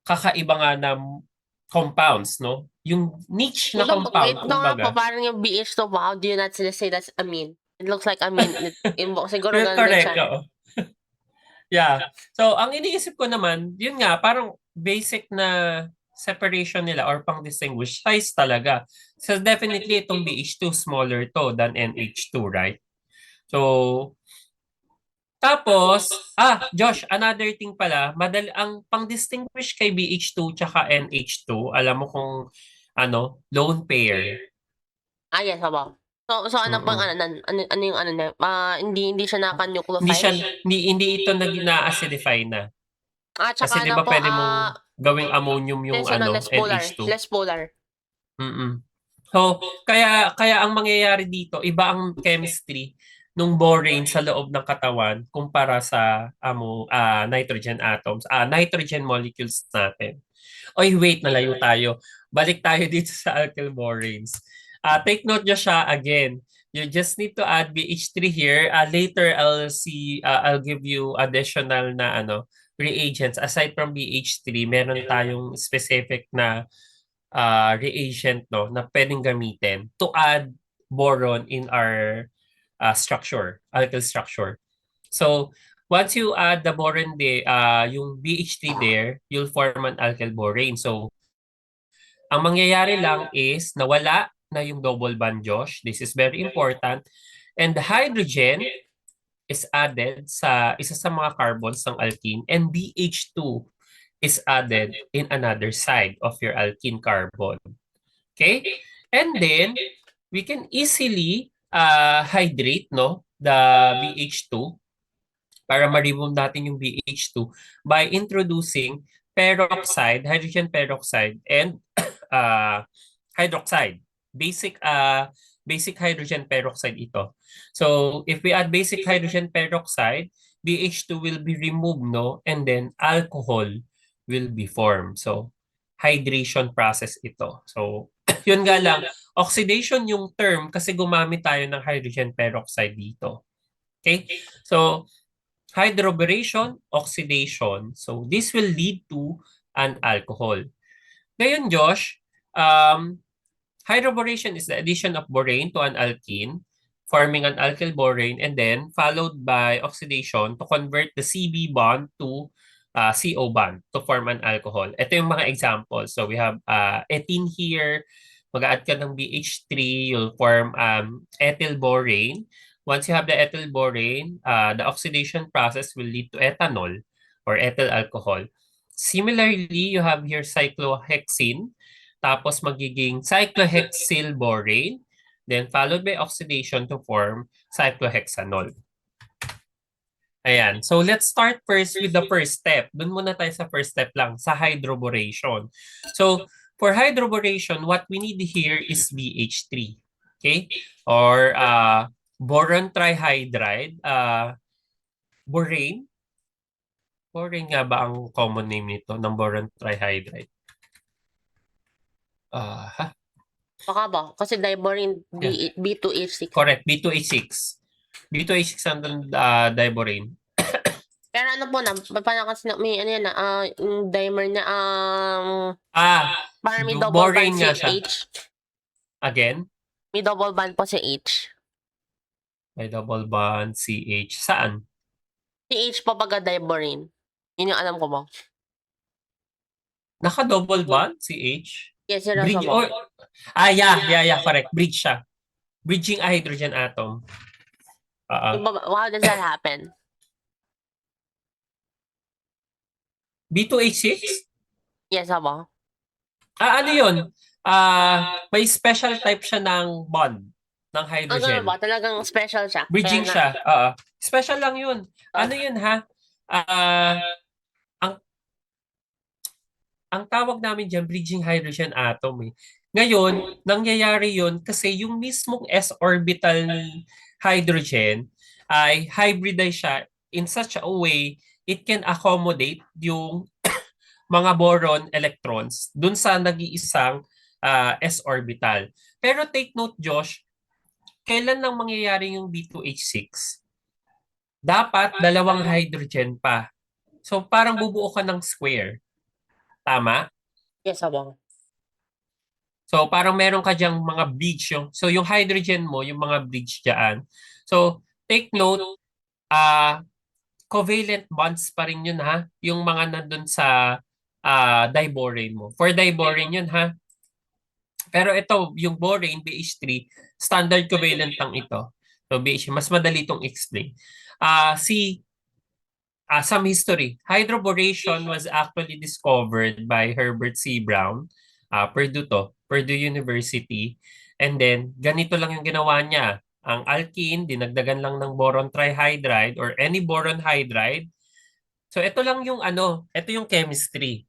kakaiba nga na compounds, no? Yung niche na compound, Ito nga po, kumbaga. parang yung BH to, how do you not say that's amine? It looks like amine. Siguro ganun din Correct, siya. oo. Yeah. So, ang iniisip ko naman, yun nga, parang basic na separation nila or pang-distinguish size talaga. So, definitely itong BH2 smaller to than NH2, right? So, tapos, Josh, another thing pala, ang pang-distinguish kay BH2 tsaka NH2, alam mo kung ano, lone pair. Yes, opo. So ano bang Mm-mm. ano yung ano niya, hindi siya Hindi naka-nucleophile? siya, hindi ito na-acidify na. Kasi Tsaka di ano ba po, pwede mong gawing ammonium yung less ano, ano, less polar, NH2? less polar. Mm. So, kaya ang mangyayari dito, iba ang chemistry nung borane sa loob ng katawan kumpara sa nitrogen atoms, nitrogen molecules natin. Oy, wait, nalayo tayo. Balik tayo dito sa alkyl boranes. Take note nyo siya again. You just need to add BH3 here. Later, I'll give you additional na reagents. Aside from BH3, meron tayong specific na reagent no na pwedeng gamitin to add boron in our structure, alkyl structure. So, once you add the boron yung BH3 there, you'll form an alkyl borane. So, Ang mangyayari lang is nawala na yung double bond, Josh. This is very important. And the hydrogen is added sa isa sa mga carbons ng alkene and BH2 is added in another side of your alkene carbon. Okay? And then, we can easily hydrate the BH2 para ma-remove natin yung BH2 by introducing peroxide, hydrogen peroxide, and hydroxide. Basic hydrogen peroxide ito. So, if we add basic hydrogen peroxide, BH2 will be removed, and then alcohol will be formed. So, hydration process ito. So, yun nga lang, oxidation yung term kasi gumamit tayo ng hydrogen peroxide dito. Okay? So, hydroboration, oxidation. So, this will lead to an alcohol. Ngayon, Josh, hydroboration is the addition of borane to an alkene, forming an alkyl borane, and then followed by oxidation to convert the CB bond to CO bond to form an alcohol. Ito yung mga examples. So, we have ethene here. Mag-add ka ng BH3, you'll form ethyl borane. Once you have the ethyl borane, the oxidation process will lead to ethanol or ethyl alcohol. Similarly, you have here cyclohexene, tapos magiging cyclohexyl borane, then followed by oxidation to form cyclohexanol. Ayan. So let's start first with the first step. Doon muna tayo sa first step lang, sa hydroboration. So for hydroboration, what we need here is BH3. Okay? Or boron trihydride, borane. Borane nga ba ang common name nito ng boron trihydride? Baka ba? Kasi diborane B2H6. Correct, B2H6. B2H6 ang diborane. Pero ano po na, paano kasi may ano yan na, yung dimer niya, parang may double borane bond nga si siya. H. Again? May double bond po si H. May double bond CH. Saan? Si H po pagka diborane. Yun yung alam ko ba? Naka-double bond CH? Yes, seryoso Bridge po. yeah, correct. Bridge siya. Bridging a hydrogen atom. How does that happen? B2H6? Yes, abo. Ano yun? May special type siya ng bond ng hydrogen. Ano ba? Talagang special siya. Bridging Kaya siya. Special lang yun. Ano yun ha? Ang tawag namin dyan, bridging hydrogen atom eh. Ngayon, nangyayari yun kasi yung mismong s orbital ng hydrogen ay hybridize siya in such a way it can accommodate yung mga boron electrons dun sa nag-iisang s orbital. Pero take note, Josh, kailan lang mangyayari yung B2H6? Dapat dalawang hydrogen pa. So parang bubuo ka ng square. Tama? yes, abo. So parang meron ka diyang mga bridge. Yung hydrogen mo, yung mga bridge dyan. So take note, covalent bonds pa rin yun ha. Yung mga nandun sa diborane mo. For diborane yun ha. Pero ito, yung borane, BH3, standard covalent lang ito. So BH, mas madali itong explain. Some history. Hydroboration was actually discovered by Herbert C. Brown, Purdue University. And then, ganito lang yung ginawa niya. Ang alkene, dinagdagan lang ng boron trihydride or any boron hydride. So, ito lang yung ito yung chemistry.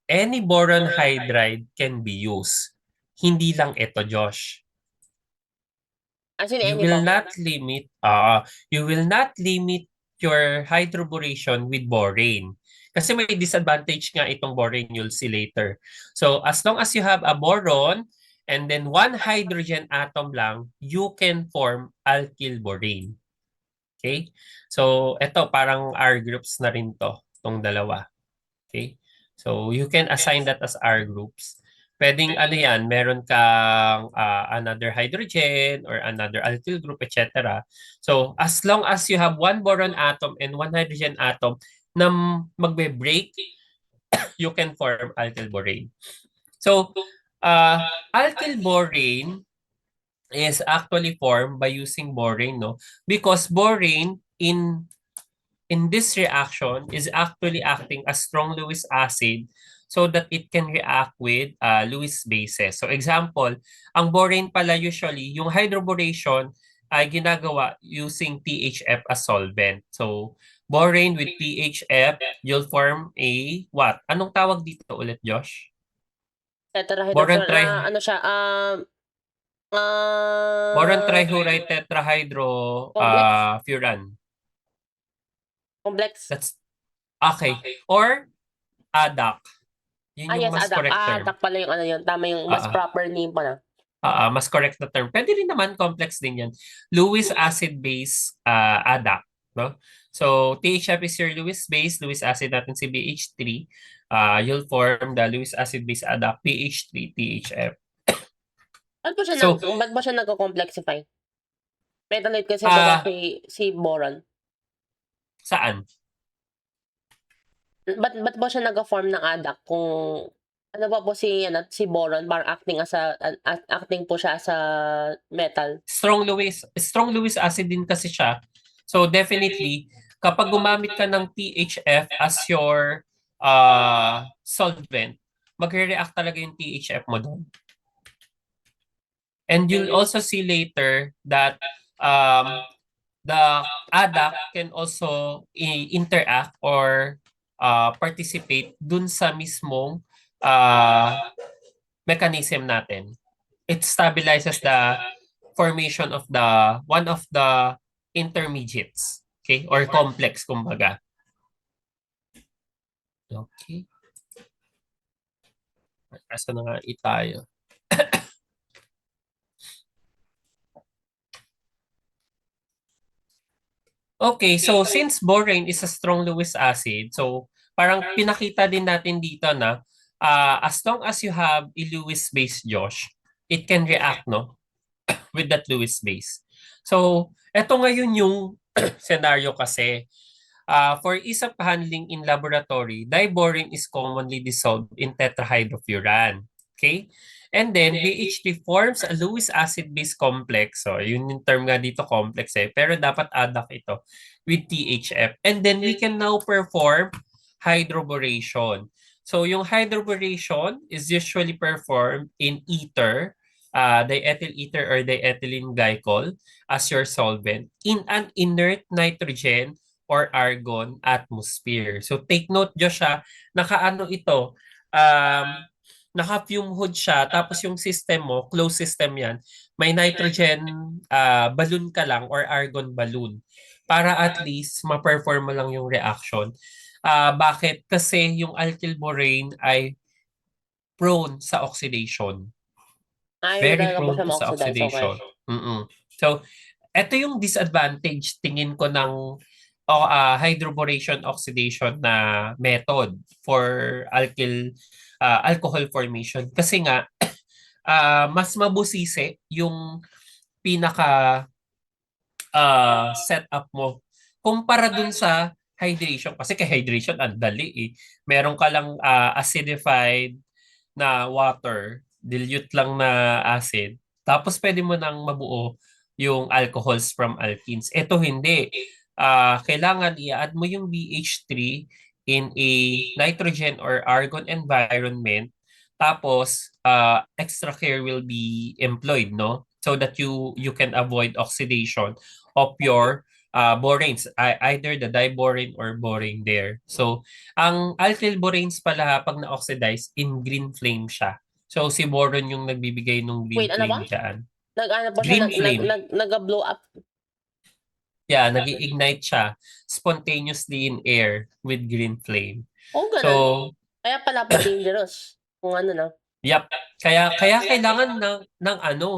Any boron hydride can be used. Hindi lang ito, Josh. As in, You any will ba? you will not limit your hydroboration with borane. Kasi may disadvantage nga itong borane, you'll see later. So as long as you have a boron and then one hydrogen atom lang, you can form alkyl borane. Okay? So ito parang R groups na rin to, itong dalawa. Okay? So you can assign that as R groups. Pwedeng yan, meron kang another hydrogen or another alkyl group, etc. So, as long as you have one boron atom and one hydrogen atom na magbe-break, you can form alkyl borane. So, Alkyl borane is actually formed by using borane, no? Because borane in this reaction is actually acting as strong Lewis acid so that it can react with Lewis bases. So example, ang borane pala usually, yung hydroboration ay ginagawa using THF as solvent. So borane with THF, you'll form a what? Anong tawag dito ulit, Josh? Boron Tetrahydrofuran, tri ano siya, boron trihuride tetrahydro complex, furan. complex. That's okay. Or ADAC. Yun yung Yes, mas adak. correct term. Adak pala yung ano yun. Tama yung mas Ah, proper name pala. mas correct na term. Pwede rin naman complex din yan. Lewis acid base ADAC, no? So THF is your Lewis base, Lewis acid natin si BH3. You'll form the Lewis acid base ADAC PH3 THF. So Ba't ba siya nagko-complexify? Metalloid kasi ah si boron. saan? Ba't ba siya nag-form ng adak kung ano ba po si boron para acting po siya sa metal. Strong Lewis acid din kasi siya. So definitely kapag gumamit ka ng THF as your solvent, magre-react talaga yung THF mo doon. And you'll also see later that the ADAC can also interact or participate dun sa mismong mechanism natin. It stabilizes the formation of the one of the intermediates, okay, or complex kumbaga. Okay. Asa na nga tayo. Okay, so since borane is a strong Lewis acid, so parang pinakita din natin dito na as long as you have a Lewis base, Josh, it can react, no, with that Lewis base. So, eto ngayon yung scenario kasi. For ease of handling in laboratory, diborane is commonly dissolved in tetrahydrofuran. Okay? And then, BH3 forms a Lewis acid-base complex. So, yun yung term nga dito, complex eh. Pero dapat ADAC ito with THF. And then, we can now perform hydroboration. So, yung hydroboration is usually performed in ether, diethyl ether or diethylene glycol as your solvent in an inert nitrogen or argon atmosphere. So take note Josh nakaano ito, naka-fume hood siya, tapos yung system mo, closed system yan, may nitrogen balloon ka lang or argon balloon para at least ma-perform mo lang yung reaction. Bakit? Kasi yung alkyl borane ay prone sa oxidation. Ayaw Very talaga po prone siya to sa ma-oxidize. Okay. oxidation. So, ito yung disadvantage tingin ko ng hydroboration oxidation na method for alcohol formation. Kasi nga, mas mabusisi yung pinaka setup mo kumpara dun sa hydration. Kasi kay hydration, ang dali eh. Meron ka lang acidified na water, dilute lang na acid, tapos pwede mo nang mabuo yung alcohols from alkenes. Ito hindi. Kailangan i-add mo yung BH3 in a nitrogen or argon environment, tapos extra care will be employed, no? So that you can avoid oxidation of your boranes, either the diborane or borane there. So, ang alkyl boranes pala pag na-oxidize, in green flame siya. So, si boron yung nagbibigay ng green Wait, ano ba? flame dyan. Nag-ano po siya, Green flame. nag-blow up. Yeah, nag-ignite siya spontaneously in air with green flame. Oh, So, ganun. Kaya pala po dangerous. Kung ano na. yep. Kaya kailangan ng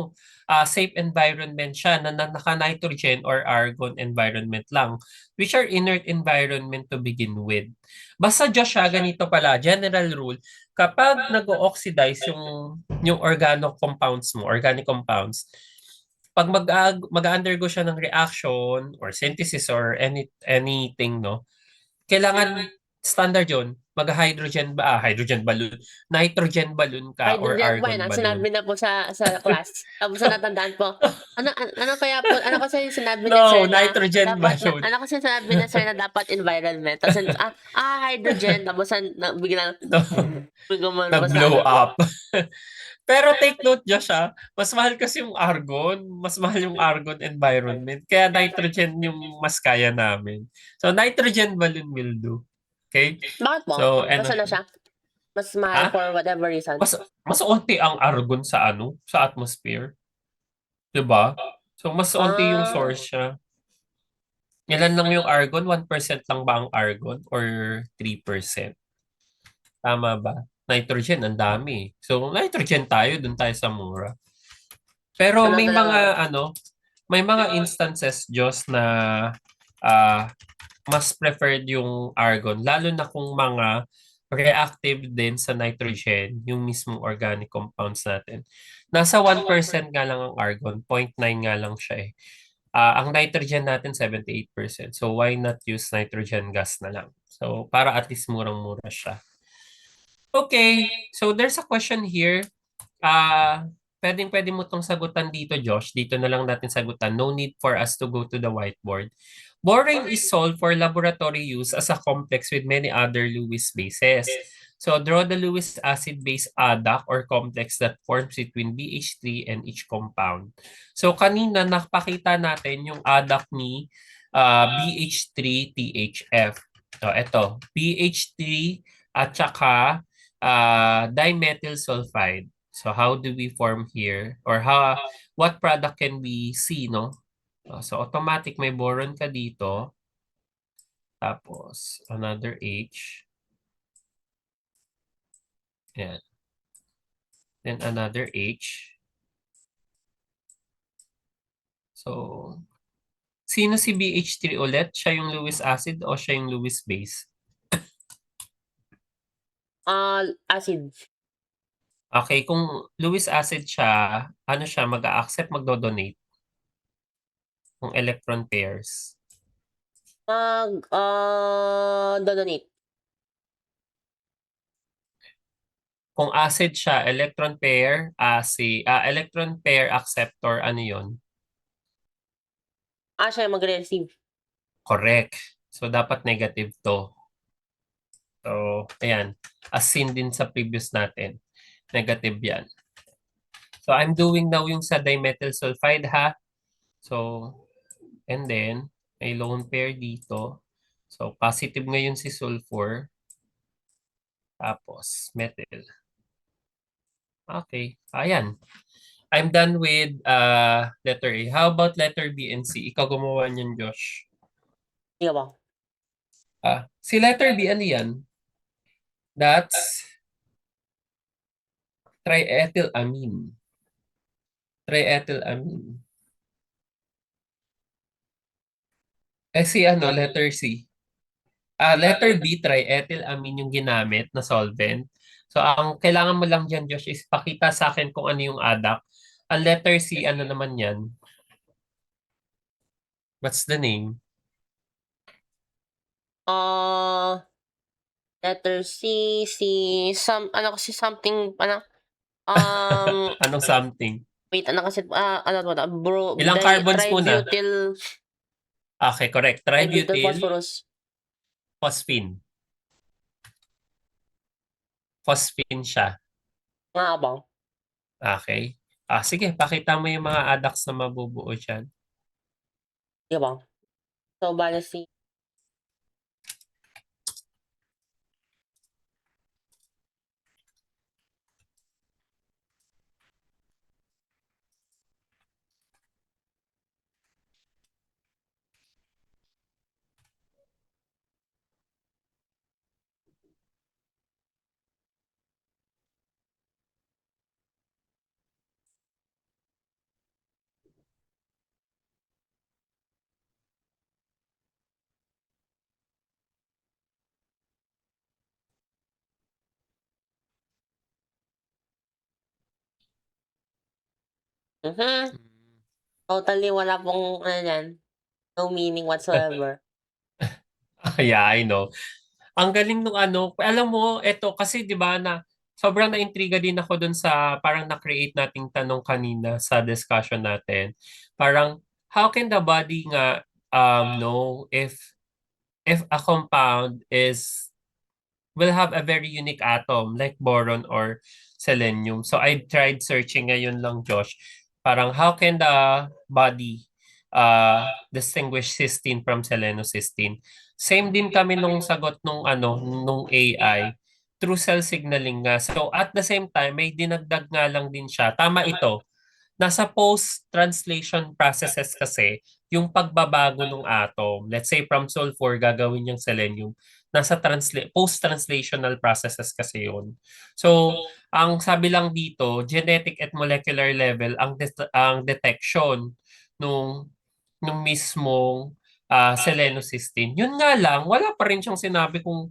safe environment siya na naka-nitrogen or argon environment lang, which are inert environment to begin with. Basta Josh, ganito pala, general rule, kapag nag-oxidize yung organic compounds, pag mag-undergo siya ng reaction or synthesis or anything, no, kailangan standard yun, mag-hydrogen ba, hydrogen balloon, nitrogen balloon ka or Hydrogen po, argon balloon. sinabi na po sa class. Tapos natandaan po, ano kaya po, ano kasi yung sinabi ni No, sir na nitrogen dapat, balloon. ano kasi sinabi ni sir na dapat environment. Tapos, hydrogen. Tapos, biglang, No, gumano pa sa nag-blow ano. up. Pero take note, Josh, mas mahal kasi yung argon. Mas mahal yung argon environment. Kaya nitrogen yung mas kaya namin. So, nitrogen balloon will do. Okay? Bakit po? So, ano Basta na siya? siya. Mas mahal Ha? for whatever reason. Mas onti ang argon sa sa atmosphere. 'Di ba? So, mas onti yung Ah, source siya. Ilan lang yung argon? 1% lang ba ang argon? Or 3%? Tama ba? Nitrogen, ang dami. So, nitrogen tayo, dun tayo sa mura. Pero ganun talaga. may mga instances, Diyos, na ah, mas preferred yung argon, lalo na kung mga reactive din sa nitrogen, yung mismong organic compounds natin. Nasa 1% nga lang ang argon, 0.9 nga lang siya eh. Ang nitrogen natin 78%. So why not use nitrogen gas na lang? So para at least murang-mura siya. Okay, so there's a question here. Pwedeng-pwede mo tong sagutan dito, Josh. Dito na lang natin sagutan. No need for us to go to the whiteboard. Boron is solved for laboratory use as a complex with many other Lewis bases. So draw the Lewis acid-base adduct or complex that forms between BH3 and each compound. So kanina nakapakita natin yung adduct ni BH3THF. So ito, BH3 at saka dimethyl sulfide. So how do we form here? Or what product can we see, no? So automatic may boron ka dito. Tapos another H. Yan. Then another H. So, sino si BH3 ulit? Siya yung Lewis acid o siya yung Lewis base? Acid. Okay, kung Lewis acid siya, ano siya, mag-a-accept, magdo-donate ng electron pairs. Donate. Kung acid siya, electron pair, electron pair acceptor, ano yun? Siya yung magre-receive. Correct. So, dapat negative to. So, ayan. As seen din sa previous natin. Negative yan. So, I'm doing now yung sa dimethyl sulfide, ha? So, and then, may lone pair dito. So, positive ngayon si sulfur. Tapos, methyl. Okay. Ayan. I'm done with letter A. How about letter B and C? Ikaw gumawa niyan, Josh. Sige ba? Si letter B, ano yan? That's triethylamine. Triethylamine. Si letter C. Letter B, triethylamine yung ginamit na solvent. So, ang kailangan mo lang dyan, Josh, is pakita sa akin kung ano yung adduct. Ang letter C, ano naman yan? What's the name? Letter C, ano kasi something, Anong something? wait, ano kasi, ano ba, Ilang carbons muna? tributyl, Okay, correct. tributyl Tributyl phosphorus. phosphine. Phosphine siya. Nga ba? Okay. Sige, pakita mo yung mga adducts na mabubuo dyan. Sige ba? So, bale C. Mhm. Totally wala pong, ano yan, no meaning whatsoever. Yeah, I know. Ang galing nung ano, alam mo, eto kasi 'di ba na sobrang na-intriga din ako dun sa parang na-create nating tanong kanina sa discussion natin. Parang how can the body nga know if a compound is will have a very unique atom like boron or selenium. So I tried searching ngayon lang, Josh. Parang how can the body distinguish cysteine from selenocysteine? Same din kami nung sagot nung nung AI through cell signaling nga. So at the same time may dinagdag nga lang din siya. Tama ito. Nasa post-translation processes kasi yung pagbabago ng atom. Let's say from sulfur gagawin yung selenium. Nasa post-translational processes kasi yun. So, ang sabi lang dito, genetic at molecular level ang detection nung mismong selenocysteine. Yun nga lang, wala pa rin siyang sinabi kung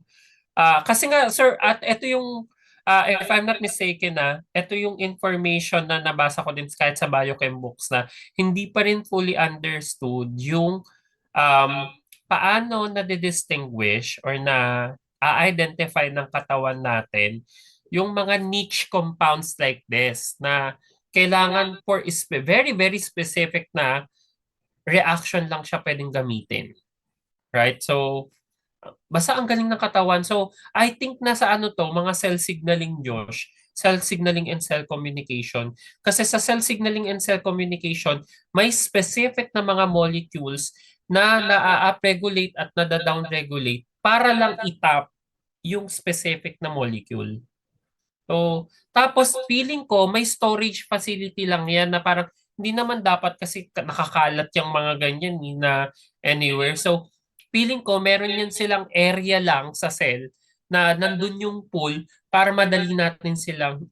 kasi nga sir, at ito yung if I'm not mistaken ito yung information na nabasa ko din kahit sa biochem books na hindi pa rin fully understood yung paano na-distinguish or na identify ng katawan natin yung mga niche compounds like this na kailangan for very very specific na reaction lang siya pwedeng gamitin. Right? So, basta ang galing ng katawan. So, I think nasa ano to, mga cell signaling, Josh. Cell signaling and cell communication. Kasi sa cell signaling and cell communication, may specific na mga molecules na na-upregulate at nada-downregulate para lang itap yung specific na molecule. So, tapos feeling ko may storage facility lang yan na parang hindi naman dapat kasi nakakalat yung mga ganyan na anywhere. So, feeling ko meron yan silang area lang sa cell na nandun yung pool para madali natin silang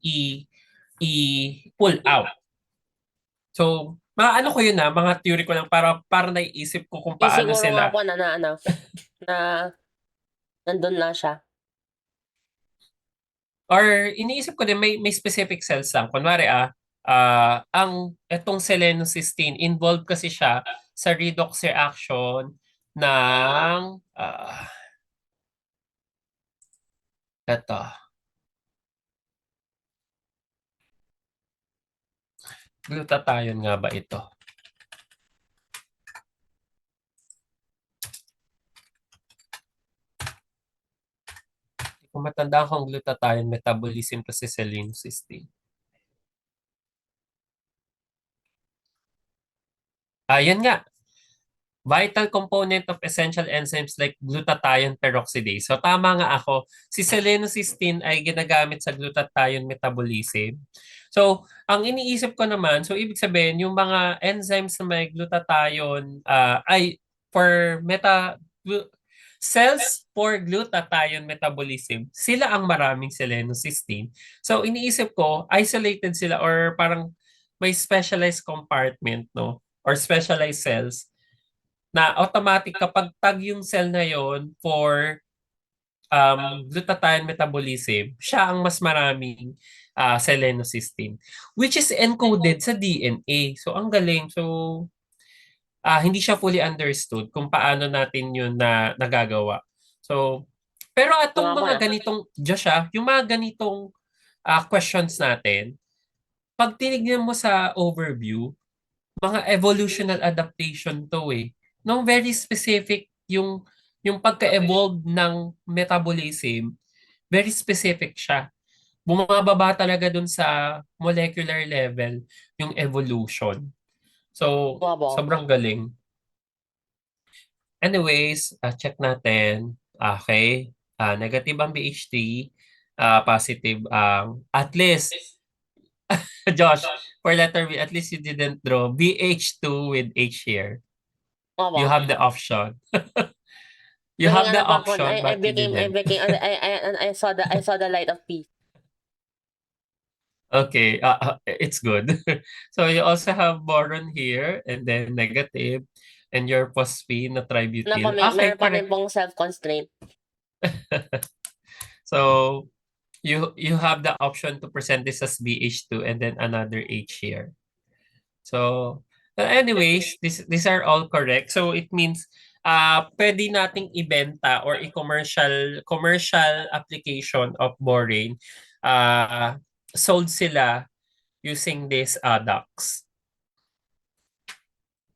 i-pull out. So, mga ano ko yun mga theory ko lang para naiisip ko kung paano Siguro sila. nga po na nandun lang siya. Or iniisip ko din may specific cells lang. Kunwari ang etong selenocysteine involved kasi siya sa redox reaction ng eto. Glutathione nga ba ito? Kung matanda akong glutathione metabolism kasi selenocysteine. Yan nga. Vital component of essential enzymes like glutathione peroxidase. So tama nga ako. Si selenocysteine ay ginagamit sa glutathione metabolism. So ang iniisip ko naman, so ibig sabihin yung mga enzymes na may glutathione ay for cells for glutathione metabolism, sila ang maraming selenocysteine. So iniisip ko, isolated sila or parang may specialized compartment, no? Or specialized cells na automatic kapag tag yung cell na yon for glutathione metabolism, siya ang mas maraming selenocysteine, which is encoded sa DNA. So, ang galing. So, hindi siya fully understood kung paano natin yun na nagagawa. So, pero atong mga ganitong, Josh yung mga ganitong questions natin, pag tinignan mo sa overview, mga evolutional adaptation to No, very specific yung pagka-evolve ng metabolism, very specific siya. Bumababa talaga dun sa molecular level yung evolution. So, sobrang galing. Anyways, check natin. Okay. Negative ang BH3, positive ang at least Josh, for letter B, at least you didn't draw BH2 with H here. You have the option. You have the option, but you didn't. I saw the light of peace. Okay, it's good. So you also have boron here, and then negative, and your phosphine na tributyl. Meron pa rin pong self-constraint. So you have the option to present this as BH2 and then another H here. So anyways, these are all correct. So it means pwede nating ibenta or commercial application of borane. Sold sila using this ducts.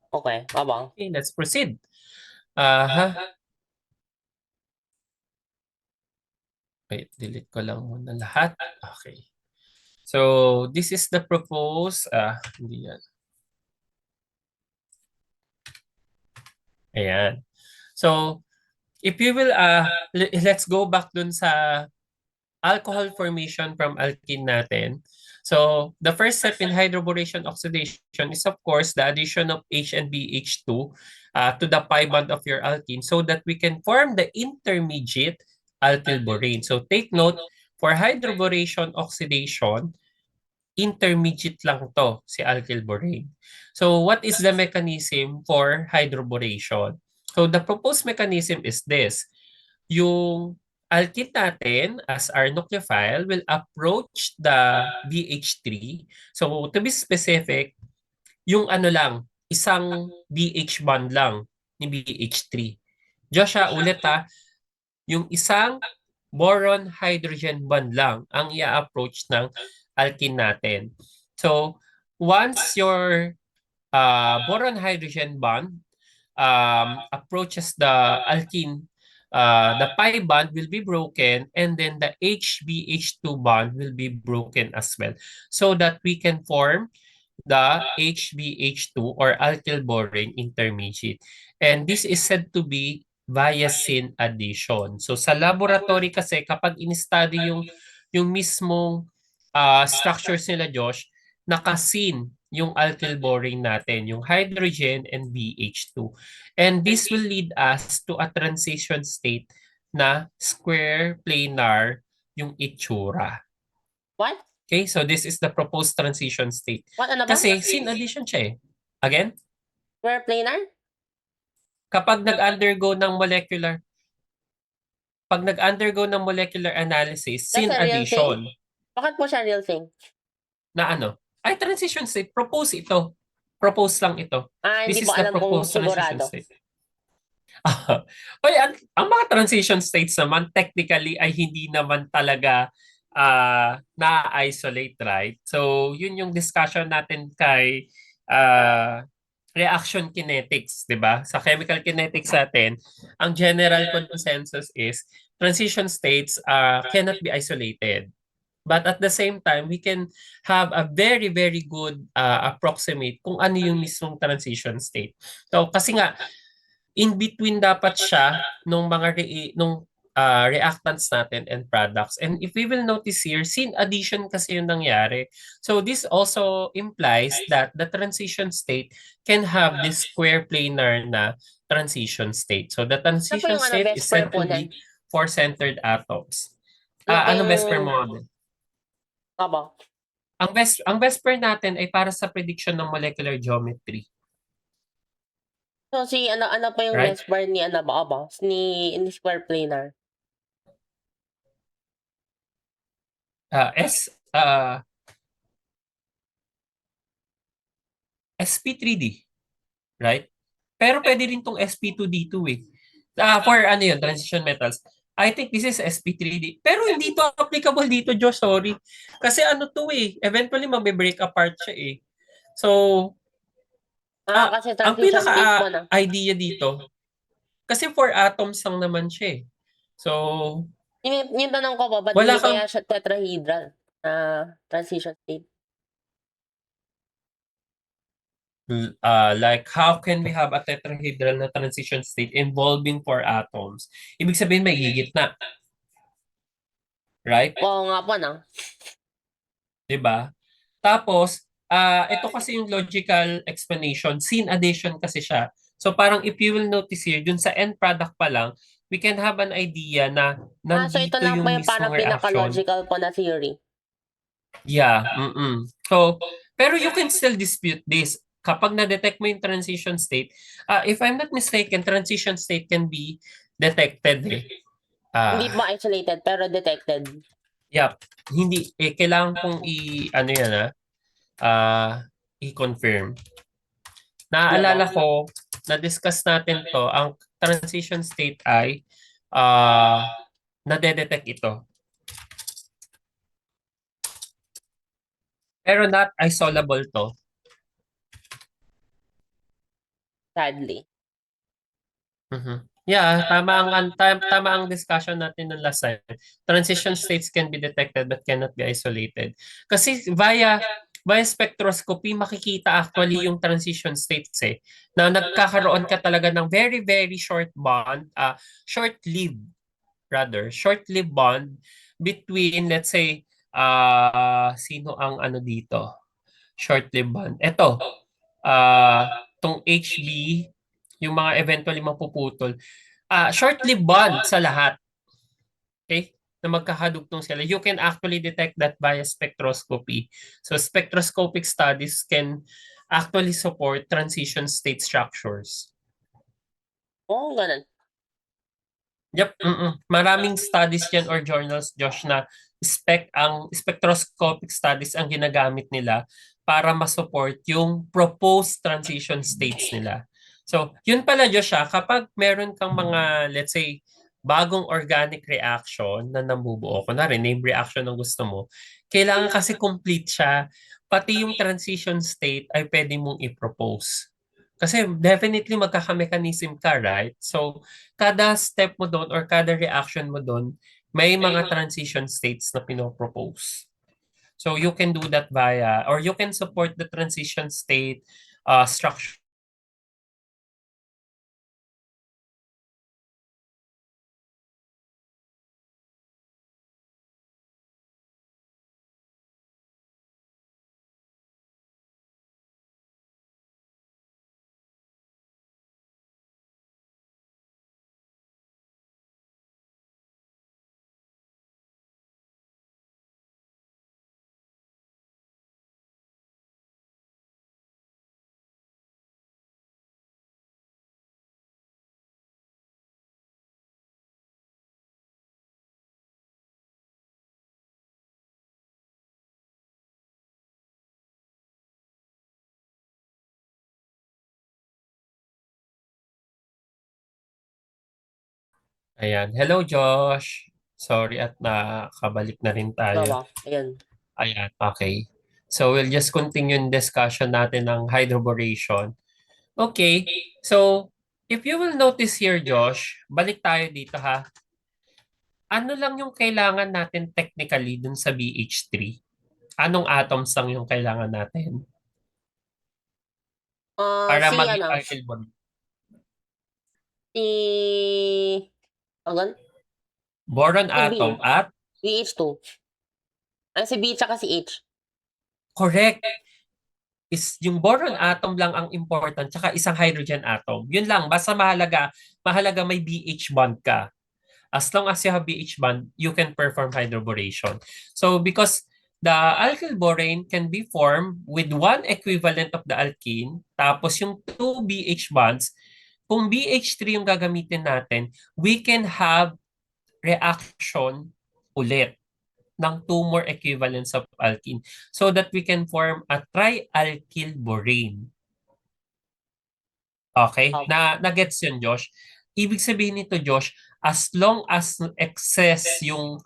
Okay, abang. Okay, let's proceed. Ha? Wait, delete ko lang muna lahat. Okay. So, this is the proposed, hindi yan. Ayan. So, if you will, let's go back dun sa alcohol formation from alkene natin. So, the first step in hydroboration oxidation is of course the addition of H and BH2 to the pi bond of your alkene so that we can form the intermediate alkyl borane. So, take note, for hydroboration oxidation, intermediate lang to, si alkyl borane. So, what is the mechanism for hydroboration? So, the proposed mechanism is this. Yung alkene natin as our nucleophile will approach the BH3. So, to be specific, yung ano lang, isang BH bond lang ni BH3. Joshua, ulit ha, yung isang boron hydrogen bond lang ang i-approach ng alkene natin. So, once your boron hydrogen bond approaches the alkene, the pi bond will be broken and then the HBH2 bond will be broken as well so that we can form the HBH2 or alkyl borane intermediate. And this is said to be via syn addition. So sa laboratory kasi kapag in-study yung mismong structures nila Josh, naka-syn yung alkyl borane natin, yung hydrogen and BH2. And this will lead us to a transition state na square planar yung itsura. What? Okay, so this is the proposed transition state. What? Ano ba? Kasi syn addition siya eh. Again, Square planar? kapag nag-undergo ng molecular analysis, That's syn a real addition Bakit po siya real thing? na ano? Ay, transition state. Propose ito. Propose lang ito. Hindi This is po the alam kung proposed transition sigurado. state. Oy, ang mga transition states naman technically ay hindi naman talaga na-isolate, right? So, yun yung discussion natin kay reaction kinetics, 'di ba? Sa chemical kinetics natin, ang general consensus is transition states cannot be isolated. But at the same time, we can have a very, very good approximate kung ano yung mismong transition state. So, kasi nga, in between dapat siya nung mga reactants natin and products. And if we will notice here, syn addition kasi yung nangyari. So this also implies that the transition state can have this square planar na transition state. So the transition yung state is Vesper said po to be four-centered atoms. Ano Ano Vesper model? Aba. Ang Vesper natin ay para sa prediction ng molecular geometry. So si ano po yung Right. Vesper ni ano ba? Aba? Ni square planar. SP3D, right? Pero pwede rin tong SP2D2 eh. For ano yun, transition metals. I think this is SP3D. Pero hindi to applicable dito, Joe, sorry. Kasi ano to eh, eventually magbe-break apart siya eh. So, Kasi ang transition state mo na. pinaka-idea dito, kasi 4 atoms lang naman siya eh. So, Yung tanong ko po, ba't wala hindi kang- kaya siya tetrahedral na transition state? like how can we have a tetrahedral na transition state involving 4 atoms? Ibig sabihin may gigitna. Right? Oo nga po na. 'Di ba? Tapos, ito kasi yung logical explanation, syn addition kasi siya. So parang if you will notice here, dun sa end product pa lang, we can have an idea na So ito nandito lang yung po yung mismong parang reaction. pinaka-logical po na theory. Yeah, So, pero you can still dispute this. Kapag na-detect mo yung transition state, if I'm not mistaken, transition state can be detected eh. Hindi po isolated, pero detected. Yep. Hindi, kailangan kong i-confirm. Naaalala ko, na-discuss natin to, ang transition state ay nadedetect ito. Pero not isolable to. Sadly. Yeah, tama ang discussion natin ng last time. Transition states can be detected but cannot be isolated. Kasi via spectroscopy makikita actually yung transition states na nagkakaroon ka talaga ng very very short bond, short-lived short-lived bond between, let's say, sino ang ano dito? Short-lived bond. Ito, tong HB, yung mga eventually mapuputol. Short-lived bond sa lahat. Okay? Na magkakadugtong sila. You can actually detect that via spectroscopy. So spectroscopic studies can actually support transition state structures. Ganun. Yep, maraming studies yan or journals, Josh, na spectroscopic studies ang ginagamit nila para ma-support yung proposed transition states nila. So, yun pala, Josh, kapag meron kang mga, let's say, bagong organic reaction na nabubuo, kunwari, name reaction ang gusto mo, kailangan kasi complete siya. Pati yung transition state ay pwede mong i-propose. Kasi definitely magkaka-mechanism ka, right? So, kada step mo doon or kada reaction mo doon, may mga transition states na pinopropose. So you can do that via, or you can support the transition state structure. Ayan. Hello, Josh. Sorry at nakabalik na rin tayo. Ayan. Ayan, okay. So we'll just continue yung discussion natin ng hydroboration. Okay, so if you will notice here, Josh, balik tayo dito ha. Ano lang yung kailangan natin technically dun sa BH3? Anong atoms lang yung kailangan natin para Si maging ano, alkyl bond? si Boron si B, atom at BH2. Si B tsaka si H. correct is yung boron atom lang ang important tsaka isang hydrogen atom. Yun lang, basta mahalaga may BH bond ka. As long as you have BH bond, you can perform hydroboration. So because the alkyl borane can be formed with one equivalent of the alkene, tapos yung two BH bonds, kung BH3 yung gagamitin natin, we can have reaction ulit ng two more equivalents of alkene so that we can form a trialkyl borane. Okay? Na-gets yun, Josh? Ibig sabihin nito, Josh, as long as excess yung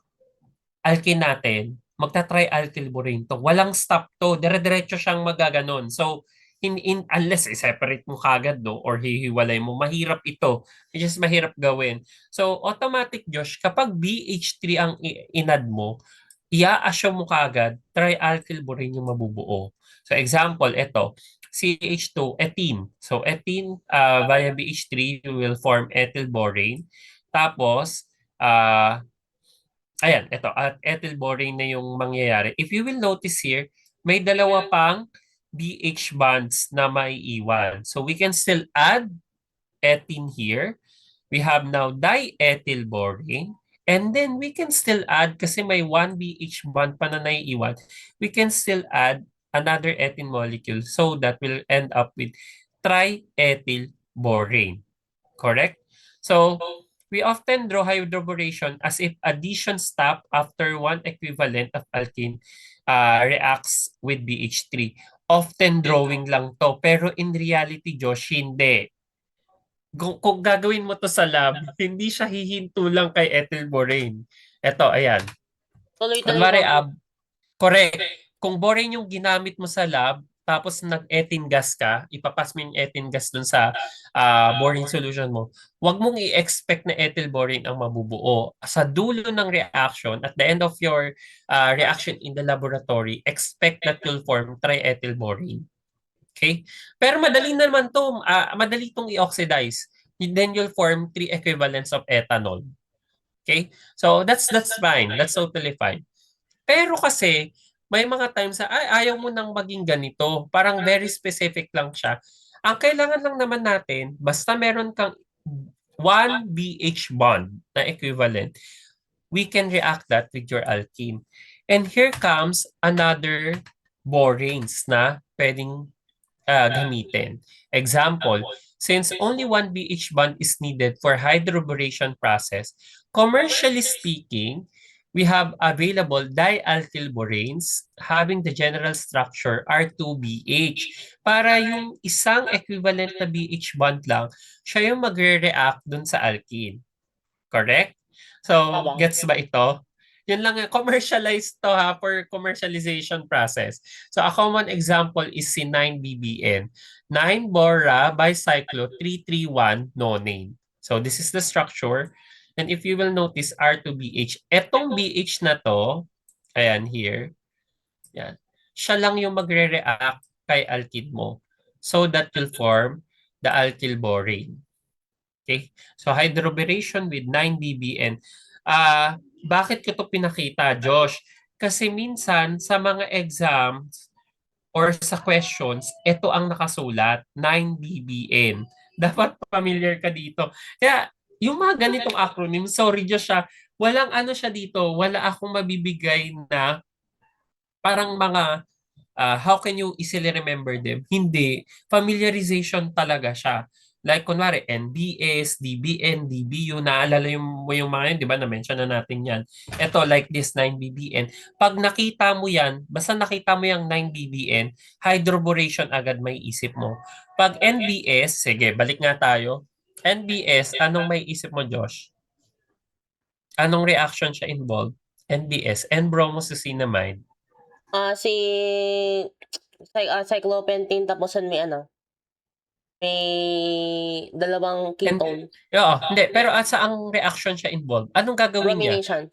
alkene natin, magta-trialkyl borane to. Walang stop to. Dire-diretso siyang magaganon. So, unless i-separate mo kagad do or hihiwalay mo, mahirap ito. Which is mahirap gawin. So, automatic, Josh, kapag BH3 ang inad mo, i-assume mo kagad, trialkyl borane yung mabubuo. So example, ito, CH2, ethene. So ethene via BH3, you will form ethyl borane. Tapos, ayan, ito, at ethyl borane na yung mangyayari. If you will notice here, may dalawa pang BH bonds na maiiwan. So we can still add ethene here. We have now diethyl borane. And then we can still add, kasi may 1 BH bond pa na naiiwan, we can still add another ethene molecule so that will end up with triethyl borane. Correct? So, we often draw hydroboration as if addition stop after one equivalent of alkene reacts with BH3. Often drawing lang to. Pero in reality, Josh, hindi. kung gagawin mo to sa lab, hindi siya hihinto lang kay ethylborane. Ito, ayan. Tuloy-tuloy Kunwari, siya. correct. Kung borane yung ginamit mo sa lab, tapos nag-ethane gas ka, ipapas mo yung ethane gas dun sa borane solution mo, huwag mong i-expect na ethyl borane ang mabubuo. Sa dulo ng reaction, at the end of your reaction in the laboratory, expect that you'll form triethyl borane. Okay? Pero madali naman to, madali tong i-oxidize. Then you'll form 3 equivalents of ethanol. Okay? So that's fine. That's totally fine. Pero kasi, may mga times na ayaw mo nang maging ganito. Parang very specific lang siya. Ang kailangan lang naman natin, basta meron kang 1 BH bond na equivalent, we can react that with your alkene. And here comes another boranes na pwedeng gamitin. Example, since only 1 BH bond is needed for hydroboration process, commercially speaking, we have available dialkyl boranes having the general structure R2BH. Para yung isang equivalent na BH bond lang, siya yung magre-react dun sa alkene. Correct? So, Tama. gets ba ito? Yun lang, commercialized to ha, for commercialization process. So, a common example is si 9-BBN. 9-bora bicyclo 331 nonane. So, this is the structure. And if you will notice R2BH, etong BH na to, ayan here, yan, siya lang yung magre-react kay alkene mo. So that will form the alkyl borane. Okay? So hydroboration with 9-BBN. Bakit ko to pinakita, Josh? Kasi minsan sa mga exams or sa questions, ito ang nakasulat, 9-BBN. Dapat familiar ka dito. Kaya yung mga ganitong acronym, sorry Josh, walang ano siya dito, wala akong mabibigay na parang mga how can you easily remember them? Hindi. Familiarization talaga siya. Like, kunwari, NBS, DBN, DBU, naalala mo yung mga yun, di ba? Na-mention na natin yan. Ito, like this 9-BBN. Pag nakita mo yan, basta nakita mo yung 9-BBN, hydroboration agad may isip mo. Pag NBS, sige, balik nga tayo. NBS, anong may isip mo, Josh? Anong reaction siya involved? NBS, N-bromosuccinamide. Si cyclopentane tapos may may dalawang ketone. Oo, hindi. Pero sa ang reaction siya involved, anong gagawin niya? Bromination.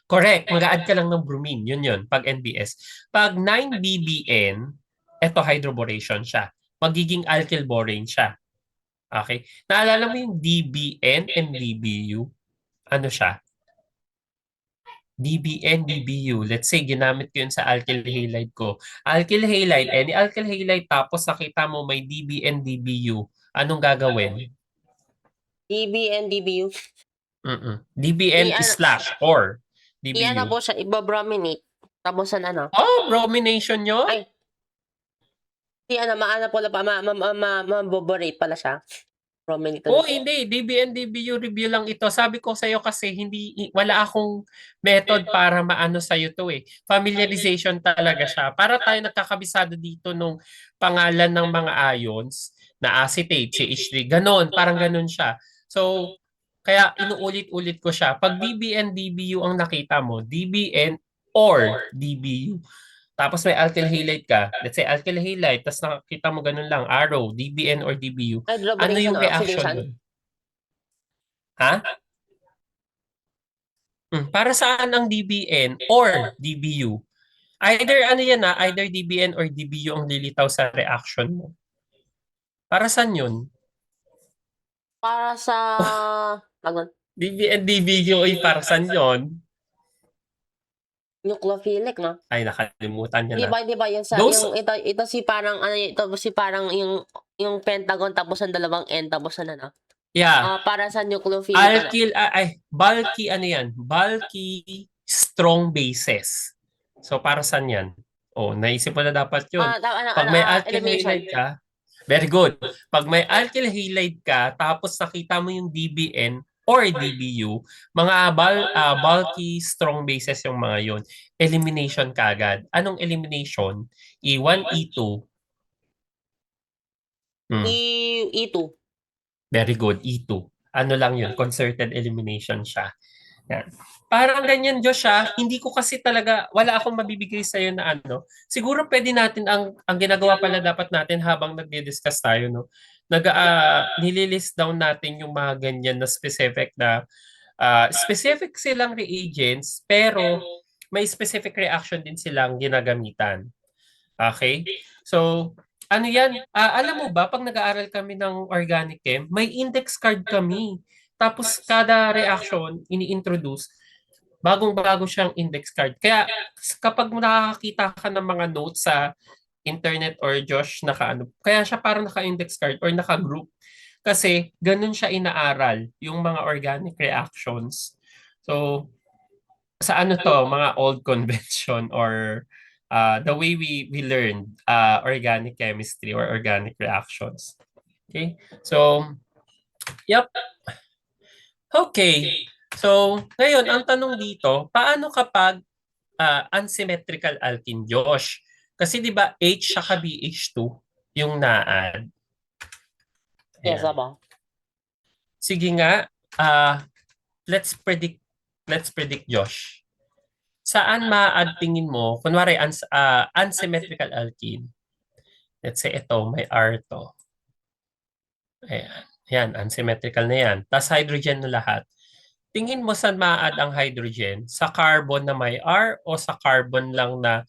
Correct, mag-a-add ka lang ng bromine. Yun, pag NBS. Pag 9-BBN, eto hydroboration siya. Magiging alkyl borane siya. Okay? Naalala mo yung DBN and DBU? Ano siya? DBN, DBU. Let's say, ginamit ko yun sa alkyl halide ko. Alkyl halide, any alkyl halide, tapos nakita mo may DBN, DBU. Anong gagawin? DB and DBU. DBN slash or Iyan na DBU. po siya, ibabrominate. Tapos Oh, bromination yun? Ay. Maana po na pa, maboborate pala siya. Brominate. Oh, hindi. DBN, DBU review lang ito. Sabi ko sa'yo kasi wala akong method para maano sa'yo to eh. Familiarization talaga siya. Para tayo nagkakabisado dito nung pangalan ng mga ions na acetate, CH3, ganon. Parang ganon siya. So, kaya inuulit-ulit ko siya. Pag DBN, DBU ang nakita mo, DBN or DBU. Tapos may alkyl halide ka. Let's say alkyl halide, tapos nakita mo ganun lang, arrow, DBN or DBU. Ano yung reaction doon? Ha? Para saan ang DBN or DBU? Either either DBN or DBU ang lilitaw sa reaction mo. Para saan yun? Para sa DBN, DBU ay para saan yun? nucleophilic, no? Ay, nakalimutan niya na. Di ba yung ito si parang yung pentagon tapos ang dalawang N tapos Yeah. para sa nucleophilic. Alkyl, bulky yan? Bulky strong bases. So, para saan yan? Oh, naisip mo na dapat yun. Pag may alkyl halide ka, very good. Pag may alkyl halide ka, tapos nakita mo yung DBN or DBU, mga bulky strong bases yung mga yun. Elimination ka agad. Anong elimination? E1, E2. E2. Very good, E2. Ano lang yun, concerted elimination siya. Yan. Parang ganyan, Josh, hindi ko kasi talaga, wala akong mabibigay sa'yo na ano. Siguro pwede natin, ang ginagawa pala dapat natin habang nagdi-discuss tayo, no? Nililist down natin yung mga ganyan na specific silang reagents, pero may specific reaction din silang ginagamitan. Okay? So, ano yan? Alam mo ba, pag nag-aaral kami ng organic chem, may index card kami. Tapos kada reaction, ini-introduce, bagong-bago siyang index card. Kaya kapag nakakakita ka ng mga notes sa internet or Josh, kaya siya parang naka-index card or naka-group. Kasi ganun siya inaaral, yung mga organic reactions. So, sa ano to, mga old convention or the way we learned organic chemistry or organic reactions. Okay? So, yep. Okay. So, ngayon, ang tanong dito, paano kapag unsymmetrical alkene, Josh? Kasi di ba H saka BH2 yung na-add. Yes, Ayan. abo. Sige nga, let's predict Josh. Saan ma-add tingin mo? Kunwari, unsymmetrical alkene. Let's say ito, may R to. Ayan. Yan, unsymmetrical na yan. Tapos hydrogen na lahat. Tingin mo saan ma-add ang hydrogen? Sa carbon na may R o sa carbon lang na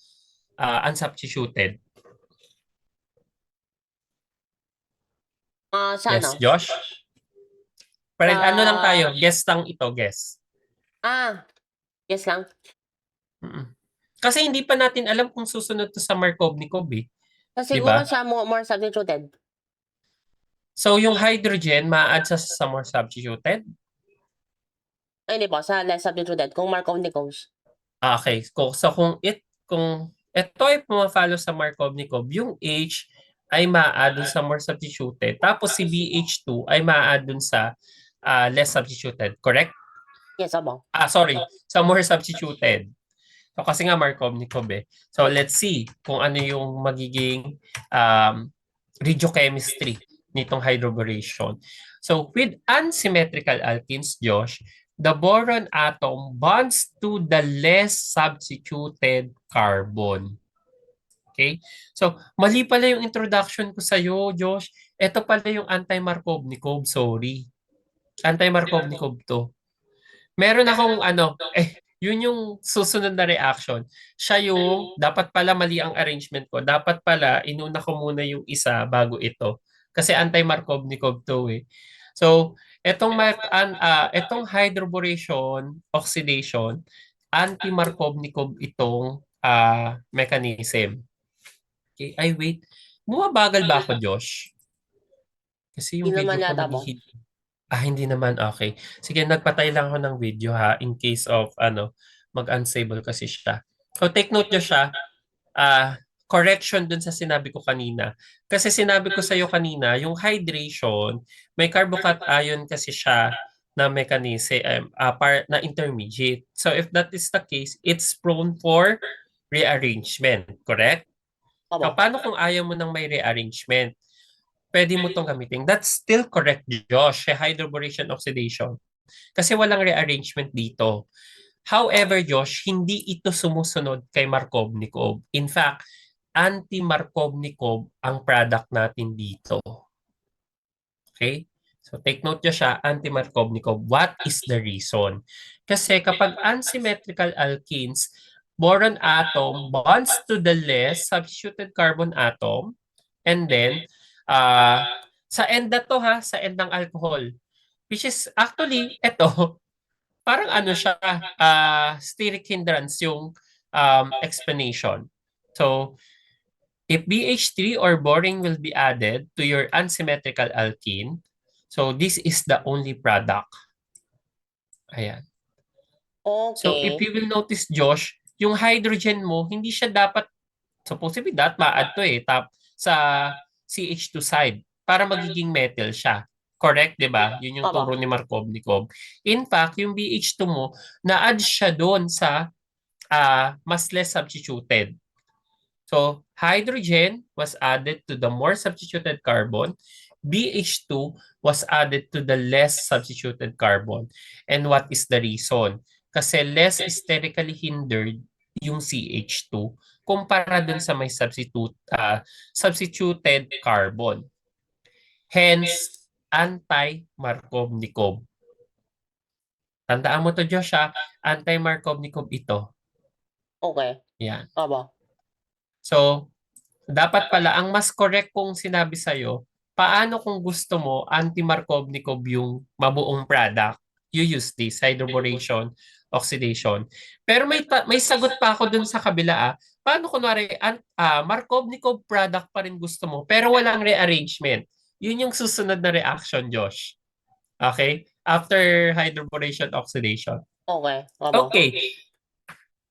unsubstituted? Sa Yes, ano? Josh? Pero ano lang tayo? Ah, Guess lang ito, guess. yes lang. Mm-mm. Kasi hindi pa natin alam kung susunod to sa Markovnikov eh. So, Di siguro ba? siya more substituted. So yung hydrogen ma-add sa more substituted? Ay, hindi po, sa less substituted. Kung Markovnikovs. Okay. Kung ito ay puma-follow sa Markovnikov, yung H ay ma-add dun sa more substituted. Tapos si BH2 ay ma-add dun sa less substituted. Correct? Yes, abo. Sorry. Sa more substituted. So kasi nga Markovnikov eh. So let's see kung ano yung magiging regiochemistry nitong hydroboration. So with unsymmetrical alkenes, Josh, the boron atom bonds to the less substituted carbon. Okay? So, mali pala yung introduction ko sa'yo, Josh. Ito pala yung anti-Markovnikov. Sorry. Anti-Markovnikov to. Meron akong yun yung susunod na reaction. Siya yung, dapat pala mali ang arrangement ko. Dapat pala, inuna ko muna yung isa bago ito. Kasi anti-Markovnikov to eh. So, itong hydroboration, oxidation, anti-Markovnikov itong mechanism. Okay, ay wait. Bumabagal ba ako, Josh? Kasi yung Hindi naman video ko yata, abo. hindi naman. Okay. Sige, nagpatay lang ako ng video in case of mag-unstable kasi siya. So take note nyo siya. Correction dun sa sinabi ko kanina. Kasi sinabi ko sa iyo kanina, yung hydration, may carbocation kasi siya na mechanism, na intermediate. So if that is the case, it's prone for rearrangement. Correct? So Abo. paano kung ayaw mo ng may rearrangement? Pwede mo itong gamitin. That's still correct, Josh. Hydroboration oxidation. Kasi walang rearrangement dito. However, Josh, hindi ito sumusunod kay Markovnikov. In fact, anti-Markovnikov ang product natin dito. Okay? So take note nyo siya, anti-Markovnikov. What is the reason? Kasi kapag unsymmetrical alkenes, boron atom bonds to the less substituted carbon atom, and then sa end na to sa end ng alcohol. Which is actually, ito, parang ano siya, steric hindrance yung explanation. So, if BH3 or boron will be added to your unsymmetrical alkene, so this is the only product. Ayan. So, if Okay. you will notice, Josh, yung hydrogen mo, hindi siya dapat, supposedly that ma-add to sa CH2 side para magiging metal siya. Correct, di ba? Yun yung Abo. turo ni Markovnikov. In fact, yung BH2 mo, na-add siya doon sa mas less substituted. So, hydrogen was added to the more substituted carbon BH2 was added to the less substituted carbon. And what is the reason? Kasi less sterically hindered yung CH2 kumpara dun sa may substituted carbon. Hence, anti-Markovnikov. Tandaan mo to, Josh, ha? Anti-Markovnikov ito. Okay. Yan. Aba. So, dapat pala, ang mas correct kong sinabi sa'yo, paano kung gusto mo anti-Markovnikov yung mabuong product? You use this, hydroboration, oxidation. Pero may sagot pa ako dun sa kabila. Paano kunwari, Markovnikov product pa rin gusto mo, pero walang rearrangement? Yun yung susunod na reaction, Josh. Okay? After hydroboration, oxidation. Okay. Aba. Okay.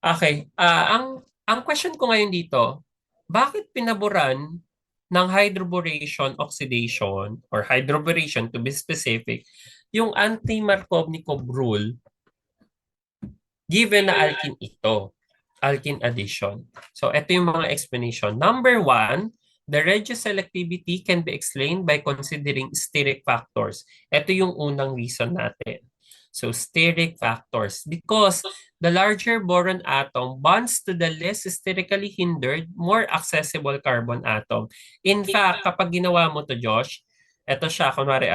Okay. Ang question ko ngayon dito, bakit pinaboran ng hydroboration oxidation or hydroboration to be specific yung anti-Markovnikov rule given na alkene ito, alkene addition? So ito yung mga explanation. Number one, the regioselectivity can be explained by considering steric factors. Ito yung unang reason natin. So steric factors, because the larger boron atom bonds to the less sterically hindered, more accessible carbon atom. In fact, kapag ginawa mo to, Josh, ito siya, kunwari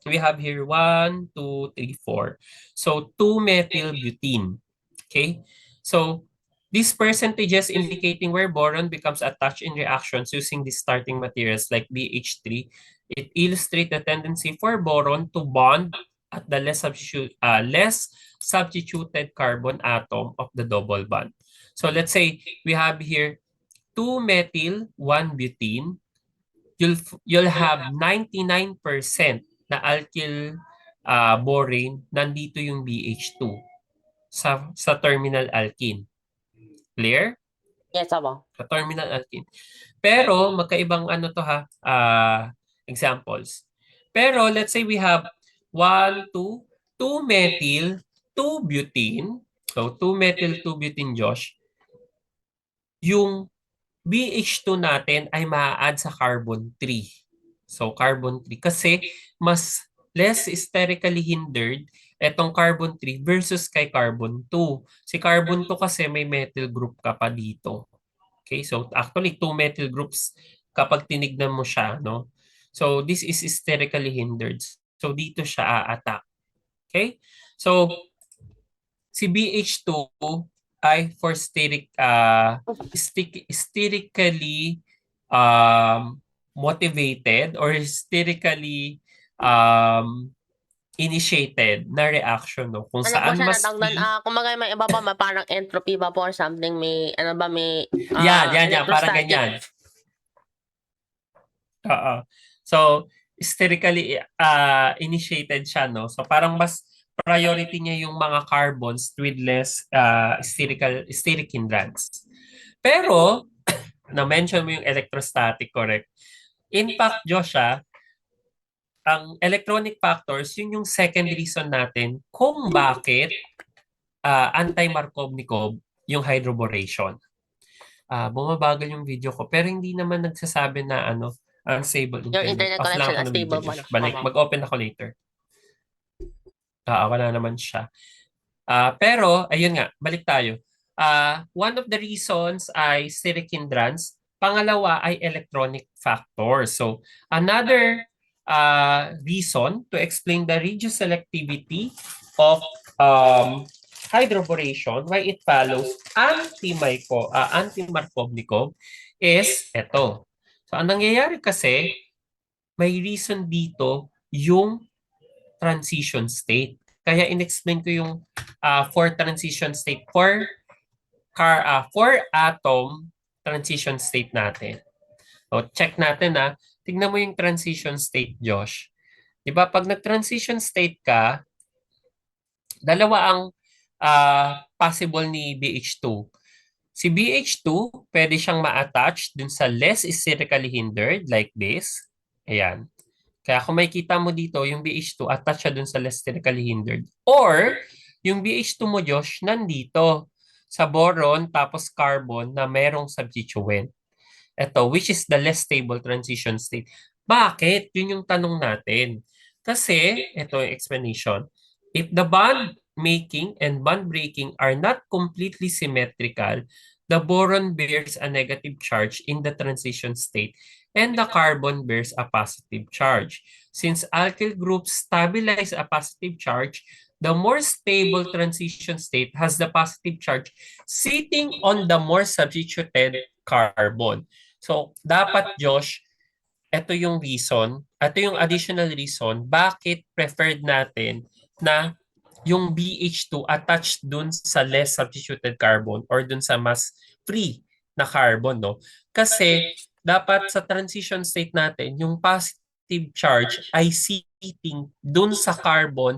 we have here 1, 2, 3, 4. So 2-methylbutene. Okay? So these percentages indicating where boron becomes attached in reactions using these starting materials like BH3, it illustrates the tendency for boron to bond at the less substituted carbon atom of the double bond. So let's say we have here 2-methyl, 1-butene. You'll have 99% na alkyl borane, nandito yung BH2 sa terminal alkene. Clear? Yes, aba. Sa terminal alkene. Pero magkaibang examples. Pero let's say we have 1, 2, 2-methyl, 2-butene. So 2-methyl, 2-butene, Josh. Yung BH2 natin ay maa-add sa carbon 3. So carbon 3 kasi mas less sterically hindered etong carbon 3 versus kay carbon 2. Si carbon 2 kasi may methyl group ka pa dito. Okay, so actually 2 methyl groups kapag tinignan mo siya, no? So this is sterically hindered. So dito siya a-attack. Okay? So si BH2 ay for sterically motivated or sterically initiated na reaction, no? Kung Ano po saan siya mas natawag kumbaga may iba ba parang entropy ba po or something, may ano ba, may yan, parang electrostatic. ganyan. Oo. So, sterically initiated siya, no? So, parang mas priority niya yung mga carbons with less steric hindrance. Pero, na-mention mo yung electrostatic, correct? In fact, Joshua, ang electronic factors, yun yung second reason natin kung bakit anti-Markovnikov yung hydroboration. Bumabagal yung video ko, pero hindi naman nagsasabi na unstable Your internet. internet Off lang connection ako ng video. unstable ba na? Balik, Tama. mag-open ako later. Wala naman siya. Pero, ayun nga, balik tayo. One of the reasons ay steric hindrance. Pangalawa ay electronic factor. So, another reason to explain the regioselectivity of hydroboration, why it follows anti-Markovnikov is ito. So, ang nangyayari kasi, may reason dito yung transition state. Kaya in-explain ko yung for transition state, for atom transition state natin. So, check natin tignan mo yung transition state, Josh. Diba, pag nag-transition state ka, dalawa ang possible ni BH2. Si BH2, pwede siyang ma-attach dun sa less sterically hindered, like this. Ayan. Kaya kung makikita mo dito, yung BH2, attach siya dun sa less sterically hindered. Or, yung BH2 mo, Josh, nandito sa boron tapos carbon na merong substituent. Ito, which is the less stable transition state. Bakit? Yun yung tanong natin. Kasi, ito yung explanation. If the bond making and bond breaking are not completely symmetrical, the boron bears a negative charge in the transition state and the carbon bears a positive charge. Since alkyl groups stabilize a positive charge, the more stable transition state has the positive charge sitting on the more substituted carbon. So, dapat, Josh, ito yung additional reason bakit preferred natin na yung BH2 attached dun sa less substituted carbon or dun sa mas free na carbon, no? Kasi dapat sa transition state natin, yung positive charge ay sitting dun sa carbon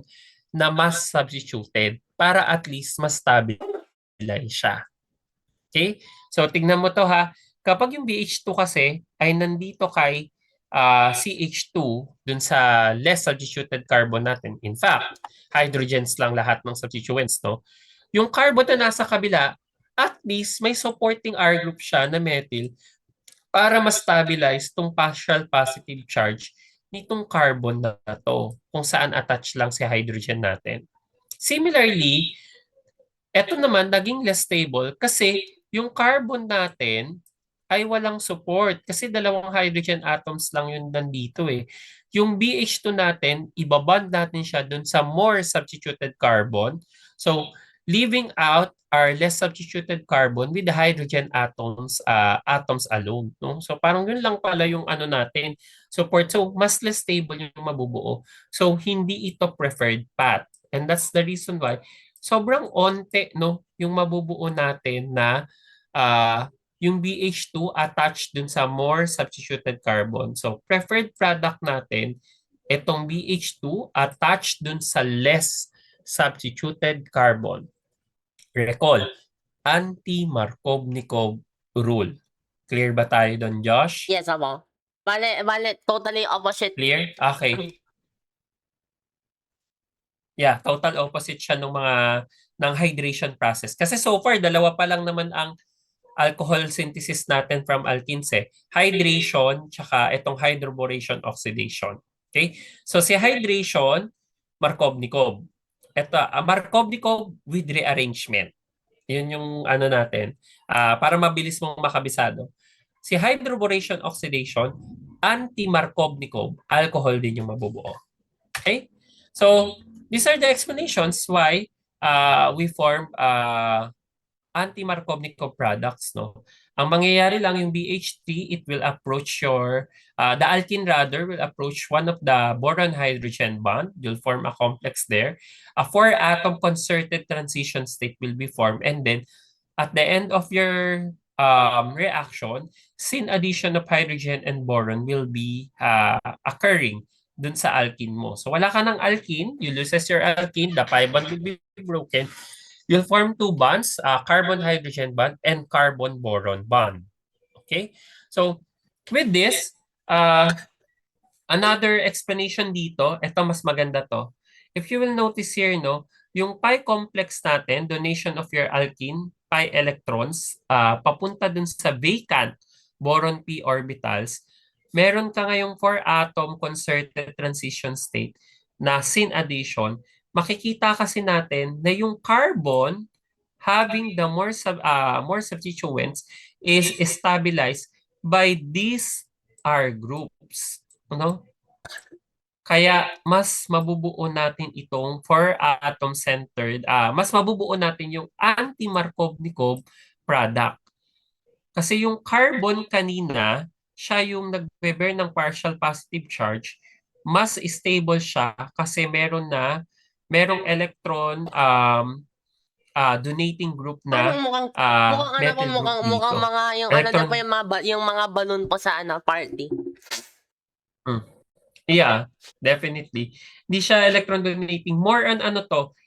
na mas substituted para at least mas stabilize siya. Okay? So, tignan mo to ha. Kapag yung BH2 kasi ay nandito kay CH2 dun sa less substituted carbon natin. In fact, hydrogens lang lahat ng substituents, no? Yung carbon na nasa kabila, at least may supporting R group siya na methyl para ma-stabilize tong partial positive charge nitong carbon na to kung saan attached lang si hydrogen natin. Similarly, eto naman naging less stable kasi yung carbon natin ay walang support kasi dalawang hydrogen atoms lang yun nandito eh. Yung BH2 natin, ibaband natin siya dun sa more substituted carbon. So, leaving out our less substituted carbon with the hydrogen atoms alone. No? So, parang yun lang pala yung ano natin, support. So, mas less stable yung mabubuo. So, hindi ito preferred path. And that's the reason why sobrang onte no yung mabubuo natin na yung BH2 attached dun sa more substituted carbon. So preferred product natin itong BH2 attached dun sa less substituted carbon. Recall, anti-Markovnikov rule. Clear ba tayo doon, Josh? Yes, amo. Bale, totally opposite. Clear? Okay. Yeah, total opposite siya ng hydration process. Kasi so far, dalawa pa lang naman ang alcohol synthesis natin from alkenes eh. Hydration, tsaka itong hydroboration oxidation. Okay? So si hydration, Markovnikov. Ito, Markovnikov with rearrangement. Yun yung ano natin. Para mabilis mong makabisado. Si hydroboration oxidation, anti-Markovnikov, alcohol din yung mabubuo. Okay? So, these are the explanations why we form anti-Markovnikov products, no? Ang mangyayari lang yung BH3, it will approach the alkene rather will approach one of the boron-hydrogen bond. You'll form a complex there. A 4-atom concerted transition state will be formed. And then, at the end of your reaction, syn addition of hydrogen and boron will be occurring dun sa alkene mo. So, wala ka ng alkene, you loses your alkene, the pi bond will be broken. You'll form 2 bonds, carbon-hydrogen bond and carbon-boron bond. Okay? So, with this, another explanation dito, ito mas maganda to. If you will notice here, no, yung pi complex natin, donation of your alkene, pi electrons, papunta dun sa vacant boron p orbitals, meron ka ngayong 4-atom concerted transition state na syn addition. Makikita kasi natin na yung carbon having the more substituents is stabilized by these R groups. Ano? Kaya mas mabubuo natin itong 4-atom centered, mas mabubuo natin yung anti-Markovnikov product. Kasi yung carbon kanina, siya yung nagbe-bear ng partial positive charge, mas stable siya kasi merong electron donating group na Mukhang methyl group dito. mukhang mga yung Electron, po yung mga balloon po sa party. Yeah, definitely. Hindi siya electron donating. More on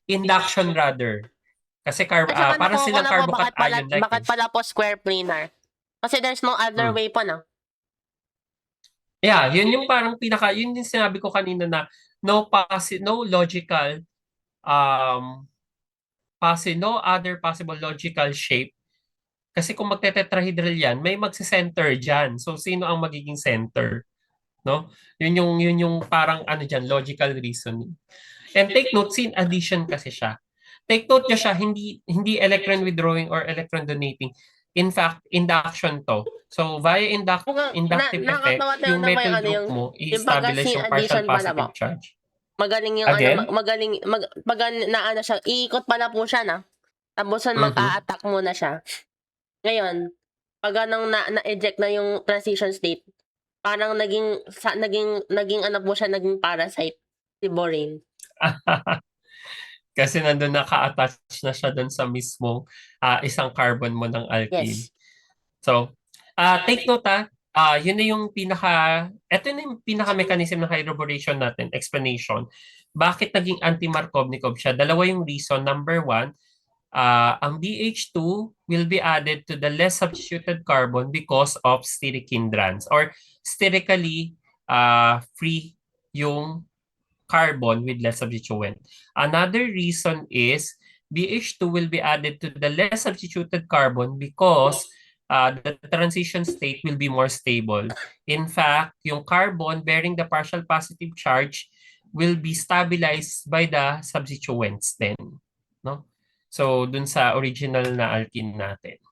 induction rather. Kasi para silang carbocation ion like. Bakit pala po square planar? Kasi there's no other way po na. Yeah, yun yung parang yun yung sinabi ko kanina na no logical no other possible logical shape. Kasi kung magte-tetrahedral yan, may magse-center dyan. So, sino ang magiging center? no? Yun yung parang ano diyan, logical reasoning. And take note, sin addition kasi siya. Take note niya siya, hindi electron withdrawing or electron donating. In fact, induction to. So, via Mukhang inductive effect, nakakatawa tayo yung na ba metal yung ano group yung mo, pag-gas i-stabilize yung partial addition pala positive ba? charge. Magaling yung ano, Again? pag na ano siya, iikot pala po siya na. Tapos mag-a-attack muna siya. Ngayon, pag anong na-eject na yung transition state, parang naging ano po siya, naging parasite si Borin. Kasi nandun naka-attach na siya dun sa mismong isang carbon mo ng alkene. Yes. So, take note yun na yung ito na yung pinaka-mechanism ng hydroboration natin, explanation. Bakit naging anti-Markovnikov siya? Dalawa yung reason. Number one, ang BH2 will be added to the less substituted carbon because of steric hindrance or sterically free yung carbon with less substituent. Another reason is BH2 will be added to the less substituted carbon because the transition state will be more stable. In fact, yung carbon bearing the partial positive charge will be stabilized by the substituents then. No? So, dun sa original na alkene natin.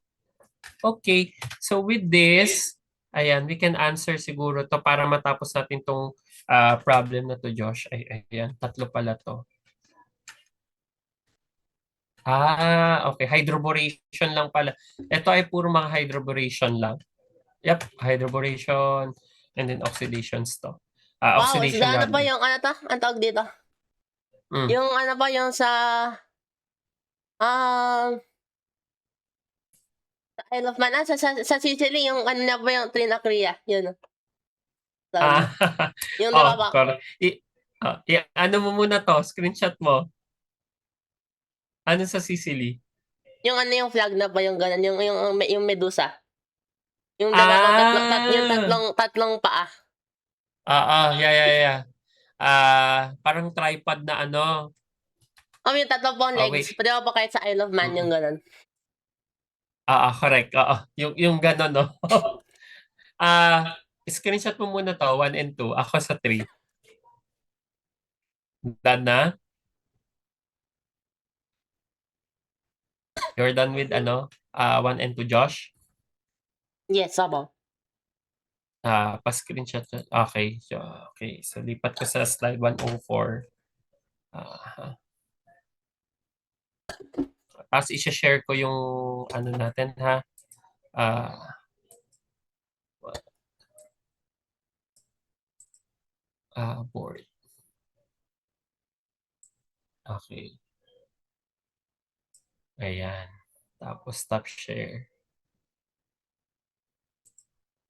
Okay, so with this, ayan, we can answer siguro to para matapos natin tong problem na to, Josh. Ayan, tatlo pala to. Okay, hydroboration lang pala. Ito ay puro mga hydroboration lang. Yep, hydroboration and then oxidations to. Wow, Oxidation ano pa rather. yung ano to? Ang tawag dito? Mm. Yung ano pa yung sa Isle of Man, sa Sicily, yung ano na ba yung Trinacria, yun. Ah, Yung diba ba? correct. Ano mo muna to, screenshot mo. Ano sa Sicily? Yung ano yung flag na ba yung ganun, yung Medusa. Yung dalawang yung tatlong paa. Yeah. Parang tripod na ano. Yung tatlong pong legs. Wait. Pwede ba kahit sa Isle of Man yung ganun? Correct. Yung gano'n, no? Screenshot mo muna to, 1 and 2. Ako sa 3. Done na? You're done with 1 and 2, Josh? Yes, sabo. Pa-screenshot. Okay. So, lipat ko sa slide 104. Tapos i-share ko yung ano natin, ha? Board. Okay. Ayan. Tapos stop share.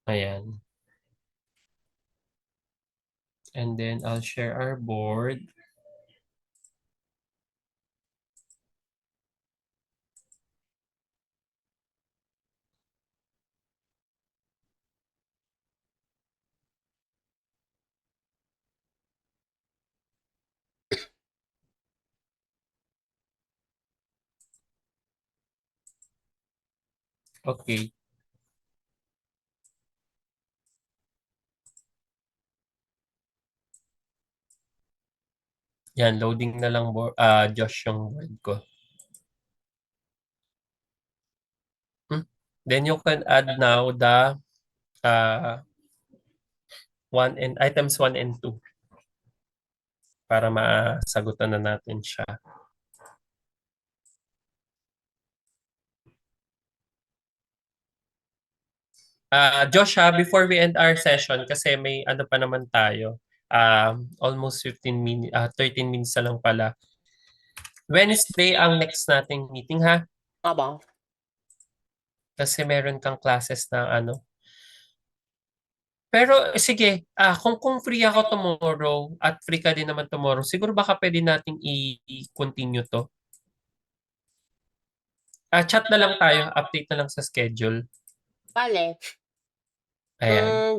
Ayan. And then I'll share our board. Okay. Yan, loading na lang Josh yung board ko. Then you can add now the items 1 and 2 para masagutan na natin siya. Josh, before we end our session, kasi may ano pa naman tayo, almost 13 minutes na lang pala. Wednesday ang next nating meeting, ha? Aba. Kasi meron kang classes na ano. Pero sige, kung free ako tomorrow at free ka din naman tomorrow, siguro baka pwede nating i-continue to. Chat na lang tayo, update na lang sa schedule. Vale. Ayan.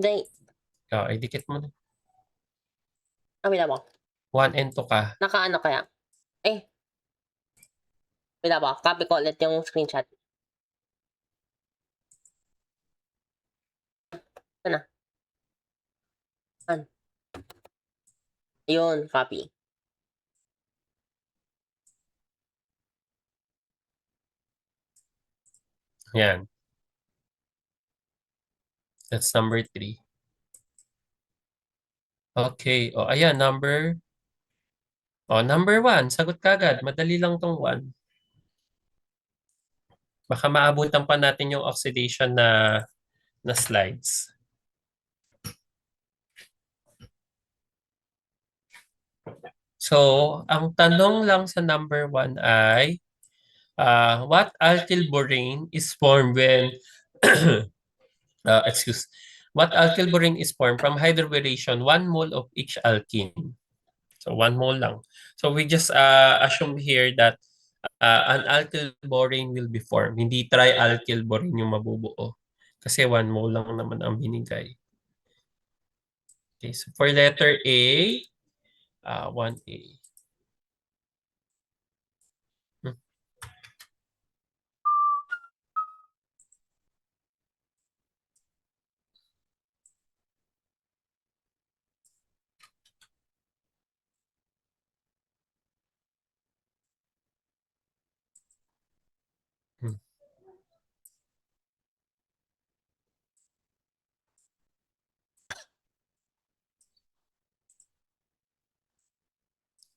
Idikit mo na. Wala ba? 1 and 2 ka. Nakaano kaya? Wala ba? Copy ko ulit yung screenshot. Ano? Yun, copy. Yan. That's number 3. Okay. O, ayan, number 1. Sagot kagad. Madali lang tong 1. Baka maabutan pa natin yung oxidation na slides. So, ang tanong lang sa number 1 ay, what alkyl borane is formed when, what alkyl borane is formed from hydroboration 1 mole of each alkene. So, 1 mole lang. So, we just assume here that an alkyl borane will be formed. Hindi trialkyl borane yung mabubuo. Kasi 1 mole lang naman ang binigay. Okay, so for letter A, 1A. Hmm.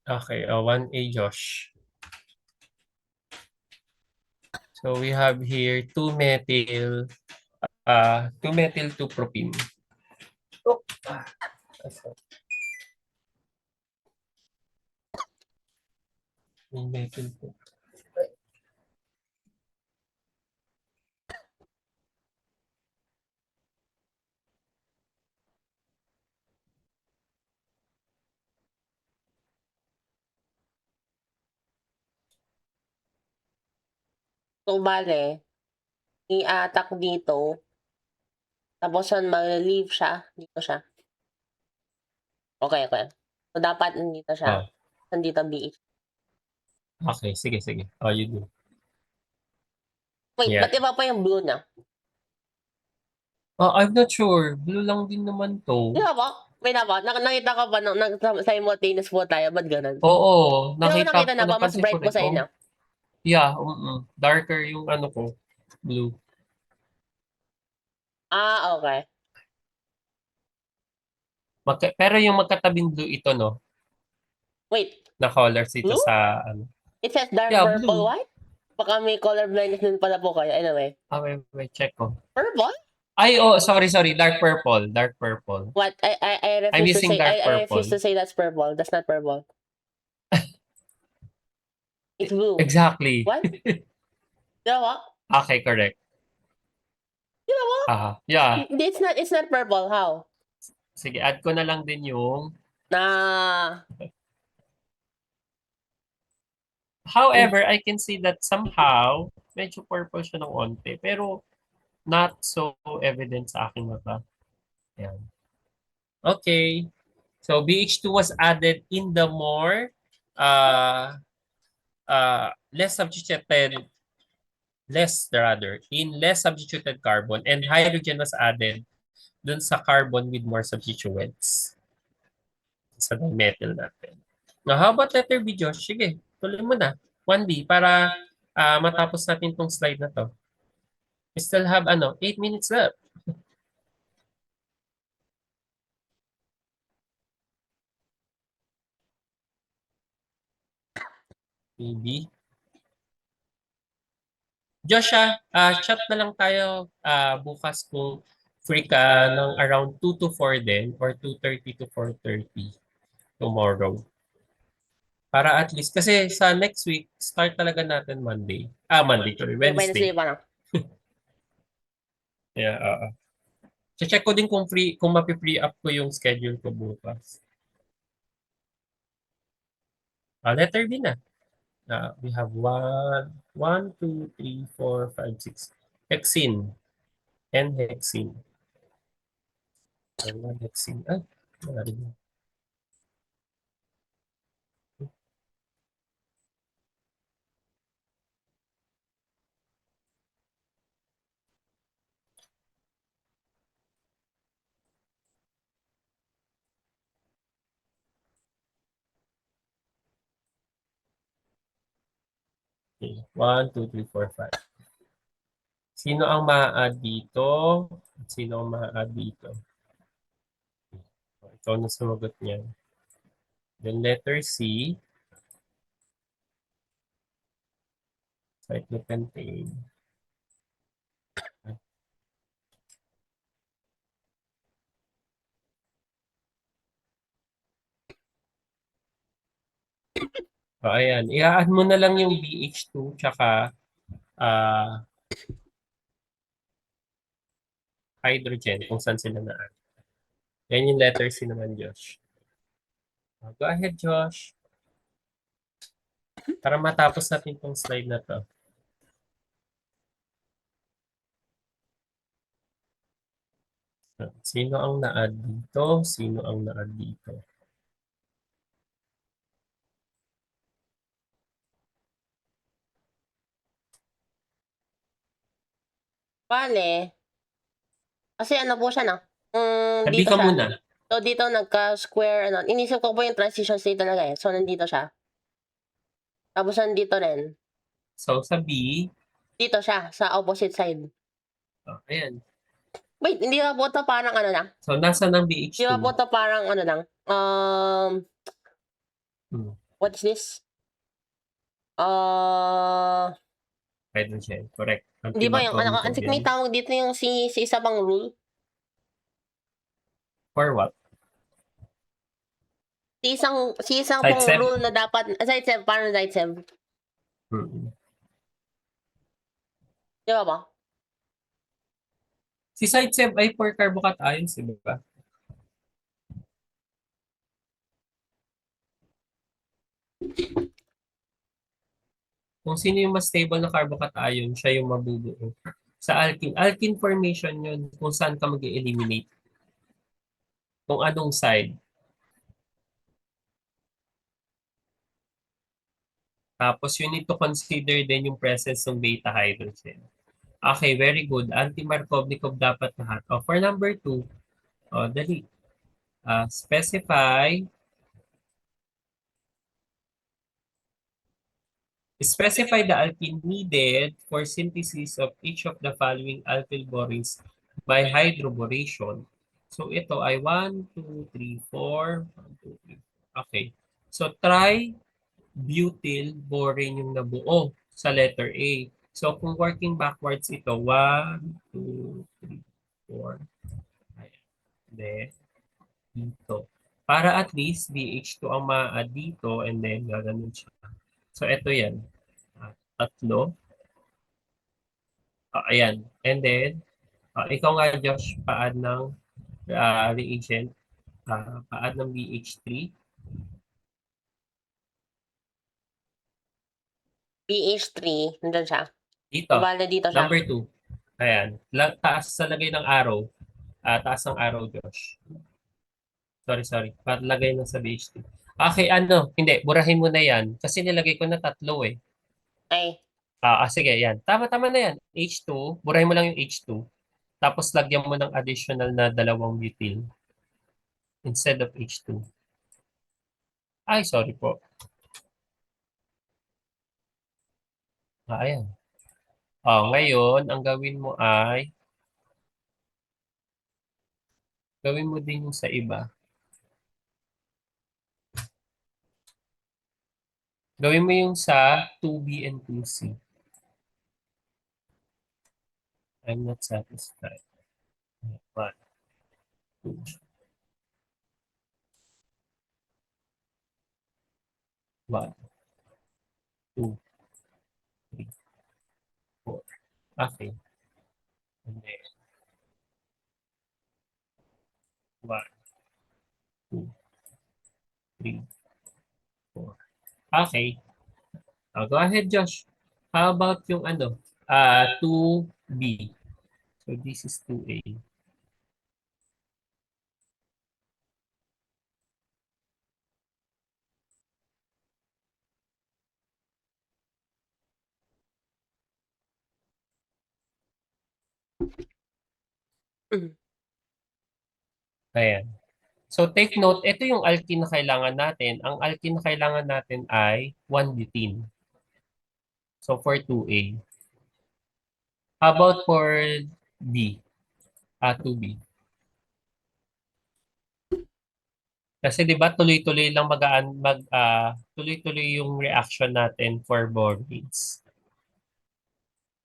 Okay, 1A, Josh. So we have here 2-methyl, 2-methyl-2-propene. Oh. Methyl 2. So, bale, i-attack dito. Tapos yun, mag-leave siya. Dito siya. Okay. So, dapat nandito siya. Nandito BH. Okay, sige. Oh, you do. Wait, Yeah. ba't iba pa yung blue na? I'm not sure. Blue lang din naman to. Di ba po? Wait na po. Nakita ka ba nung simultaneous po tayo? Ba't ganun? Oo, Di ba nakita na ba? Mas napansin bright ko po rin. sa inyo. Yeah, darker yung ano ko. Blue. Okay. Pero yung magkatabing blue ito, no? Wait, Na colors ito Blue? sa ano. it says dark Yeah, purple blue. white? Baka may color blindness din pala po kayo. Anyway. Wait, check ko. Purple? Ay, sorry. Dark purple. What? I I'm refuse to using say. dark I refuse purple. to say that's purple. That's not purple. It's blue. Exactly. What? Di ba? Okay, correct. Di ba? Yeah. It's not purple. How? Sige, add ko na lang din yung... However, I can see that somehow, medyo purple siya ng onte. Pero, not so evident sa aking mata. Ayan. Okay. So, BH2 was added in the more less substituted carbon, and hydrogen was added dun sa carbon with more substituents sa dimethyl natin. Now, how about letter B, Josh? Sige, tuloy mo na. 1B para matapos natin tong slide na to. We still have 8 minutes left. B. Josh, chat na lang tayo bukas kung free ka ng around 2 to 4 din or 2:30 to 4:30 tomorrow. Para at least, kasi sa next week, start talaga natin Monday. Wednesday. Pa na. Yeah, check ko din kung mapi-free up ko yung schedule ko bukas. Letter B na. We have 1, 2, 3, 4, 5, 6. Hexene. N-hexene. Hexene. Wala rin. Okay. 1, 2, 3, 4, 5. Sino ang ma-add dito? Sino ang ma-add dito? Ikaw na sumagot niyan. Then letter C, cyclopentane. Ayan. I-add mo na lang yung BH2 tsaka ah, hydrogen kung saan sila na-add. Yan yung letter C naman, Josh. Go ahead, Josh. Para matapos natin tong slide na to. Sino ang na-add dito? Sino ang na-add dito? Bale, kasi ano po siya na. Sabi Dito ka siya. muna. So, dito nagka-square, ano. Inisip ko po yung transition state talaga eh. So, nandito siya. Tapos, nandito rin. So, sa B, Dito siya, sa opposite side. ayan. Wait, hindi ba po ito parang ano lang? So, nasa ng Hindi ba po BH2? ito parang ano lang? Hmm, What is this? hydrogen. Correct. Hindi ba yung, ano, Anti-Markovnikov may yan. tawag dito yung si isa pang rule? For what? Si isang Side pong seven. rule na dapat, Zaitsev, parang Zaitsev. Hmm. Di ba ba? Si side 7 ay for carbocations, di ba? Kung sino yung mas stable na carbocation, siya yung mabubuo. Sa alkene. Alkene formation yun kung saan ka mag eliminate Kung anong side. Tapos you need to consider din yung presence ng beta hydrogen. Okay, very good. Anti-Markovnikov dapat lahat. For number 2, dali. Specify the alkene needed for synthesis of each of the following alkyl borings by hydroboration. So ito ay 1, 2, 3, 4. 1, 2, 3. Okay. So try butyl borane yung nabuo sa letter A. So kung working backwards ito, 1, 2, 3, 4. Ayan. Then, dito. Para at least BH2 ang ma-add dito and then gaganon siya. So ito yan. Tatlo. Ayan. And then, ikaw nga Josh, pa-add ng reagent. Pa-add ng BH3. BH3, nandun siya. Dito. So, bale dito siya. Number 2. Ayan. Taas sa lagay ng arrow. Taas ng arrow, Josh. Sorry. Patlagay na sa BH2. Okay, ano? Hindi, burahin mo na yan. Kasi nilagay ko na tatlo eh. Ay, Sige, yan. Tama na yan. H2, burahin mo lang yung H2. Tapos lagyan mo ng additional na dalawang butyl instead of H2. Ay, sorry po. Ayan. Ngayon, ang gawin mo din yung sa iba. Gawin mo yung sa 2B and 2C. I'm not satisfied. 1, 2. 1, 2, 3, 4. Okay. And then, 1, 2, 3, 4. Okay. Go ahead, Josh. How about yung 2B? So this is 2A. Ayan. So take note, ito yung alkene na kailangan natin. Ang alkene na kailangan natin ay 1-butene. So for 2A. How about for B? 2B. Kasi 'di ba tuloy-tuloy lang tuloy-tuloy yung reaction natin for borates.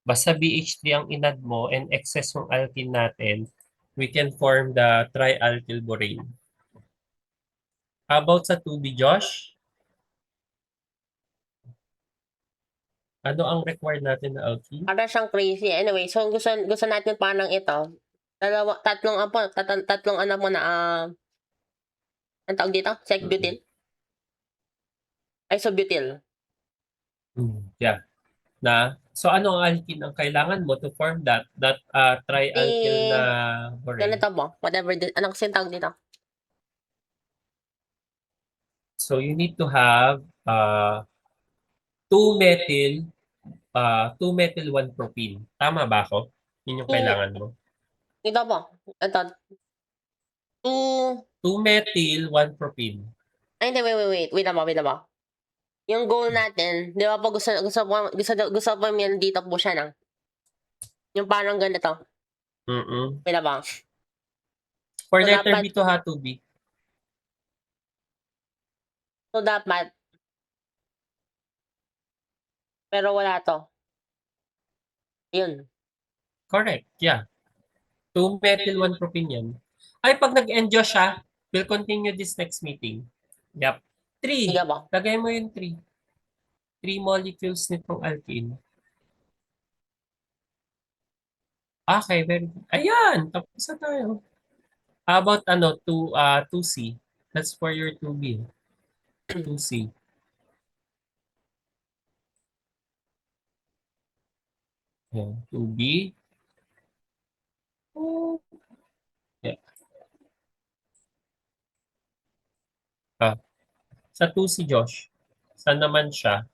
Basta BH3 ang inad mo and excess yung alkene natin, we can form the trialkyl borane. How about sa 2B, Josh? Ano ang required natin na alkene? Para siyang crazy. Anyway, so gusto natin parang ito. Tatlong ano mo na, ang tawag dito? Sec-butyl? Isobutyl. Yeah. So ano ang alkene ang kailangan mo to form that trialkyl na borane? Ganito po. Whatever. Ano kasi tawag dito? So you need to have 2-methyl 1-propene. Tama ba ako? Yun yung kailangan mo. Ito po. Ito. 2-methyl 1-propene. Ay, hindi. Wait. Wait lang. Yung goal natin, di ba po gusto po yan dito po siya na. Yung parang ganito. Wait lang ba? For So, letter dapat- B to ha, 2B. So, dapat. Pero wala to. Yun. Correct, yeah. 2-methyl 1-propene yan. Ay, pag nag-enjoy siya, we'll continue this next meeting. Yep. 3. Sige po. Lagay mo yung 3. 3 molecules nitong alkene. Okay, very good. Ayan, tapos na tayo. How about 2C? That's for your 2B. 2C. Ayan, 2B. Yeah. Sa 2C, Josh, saan naman siya?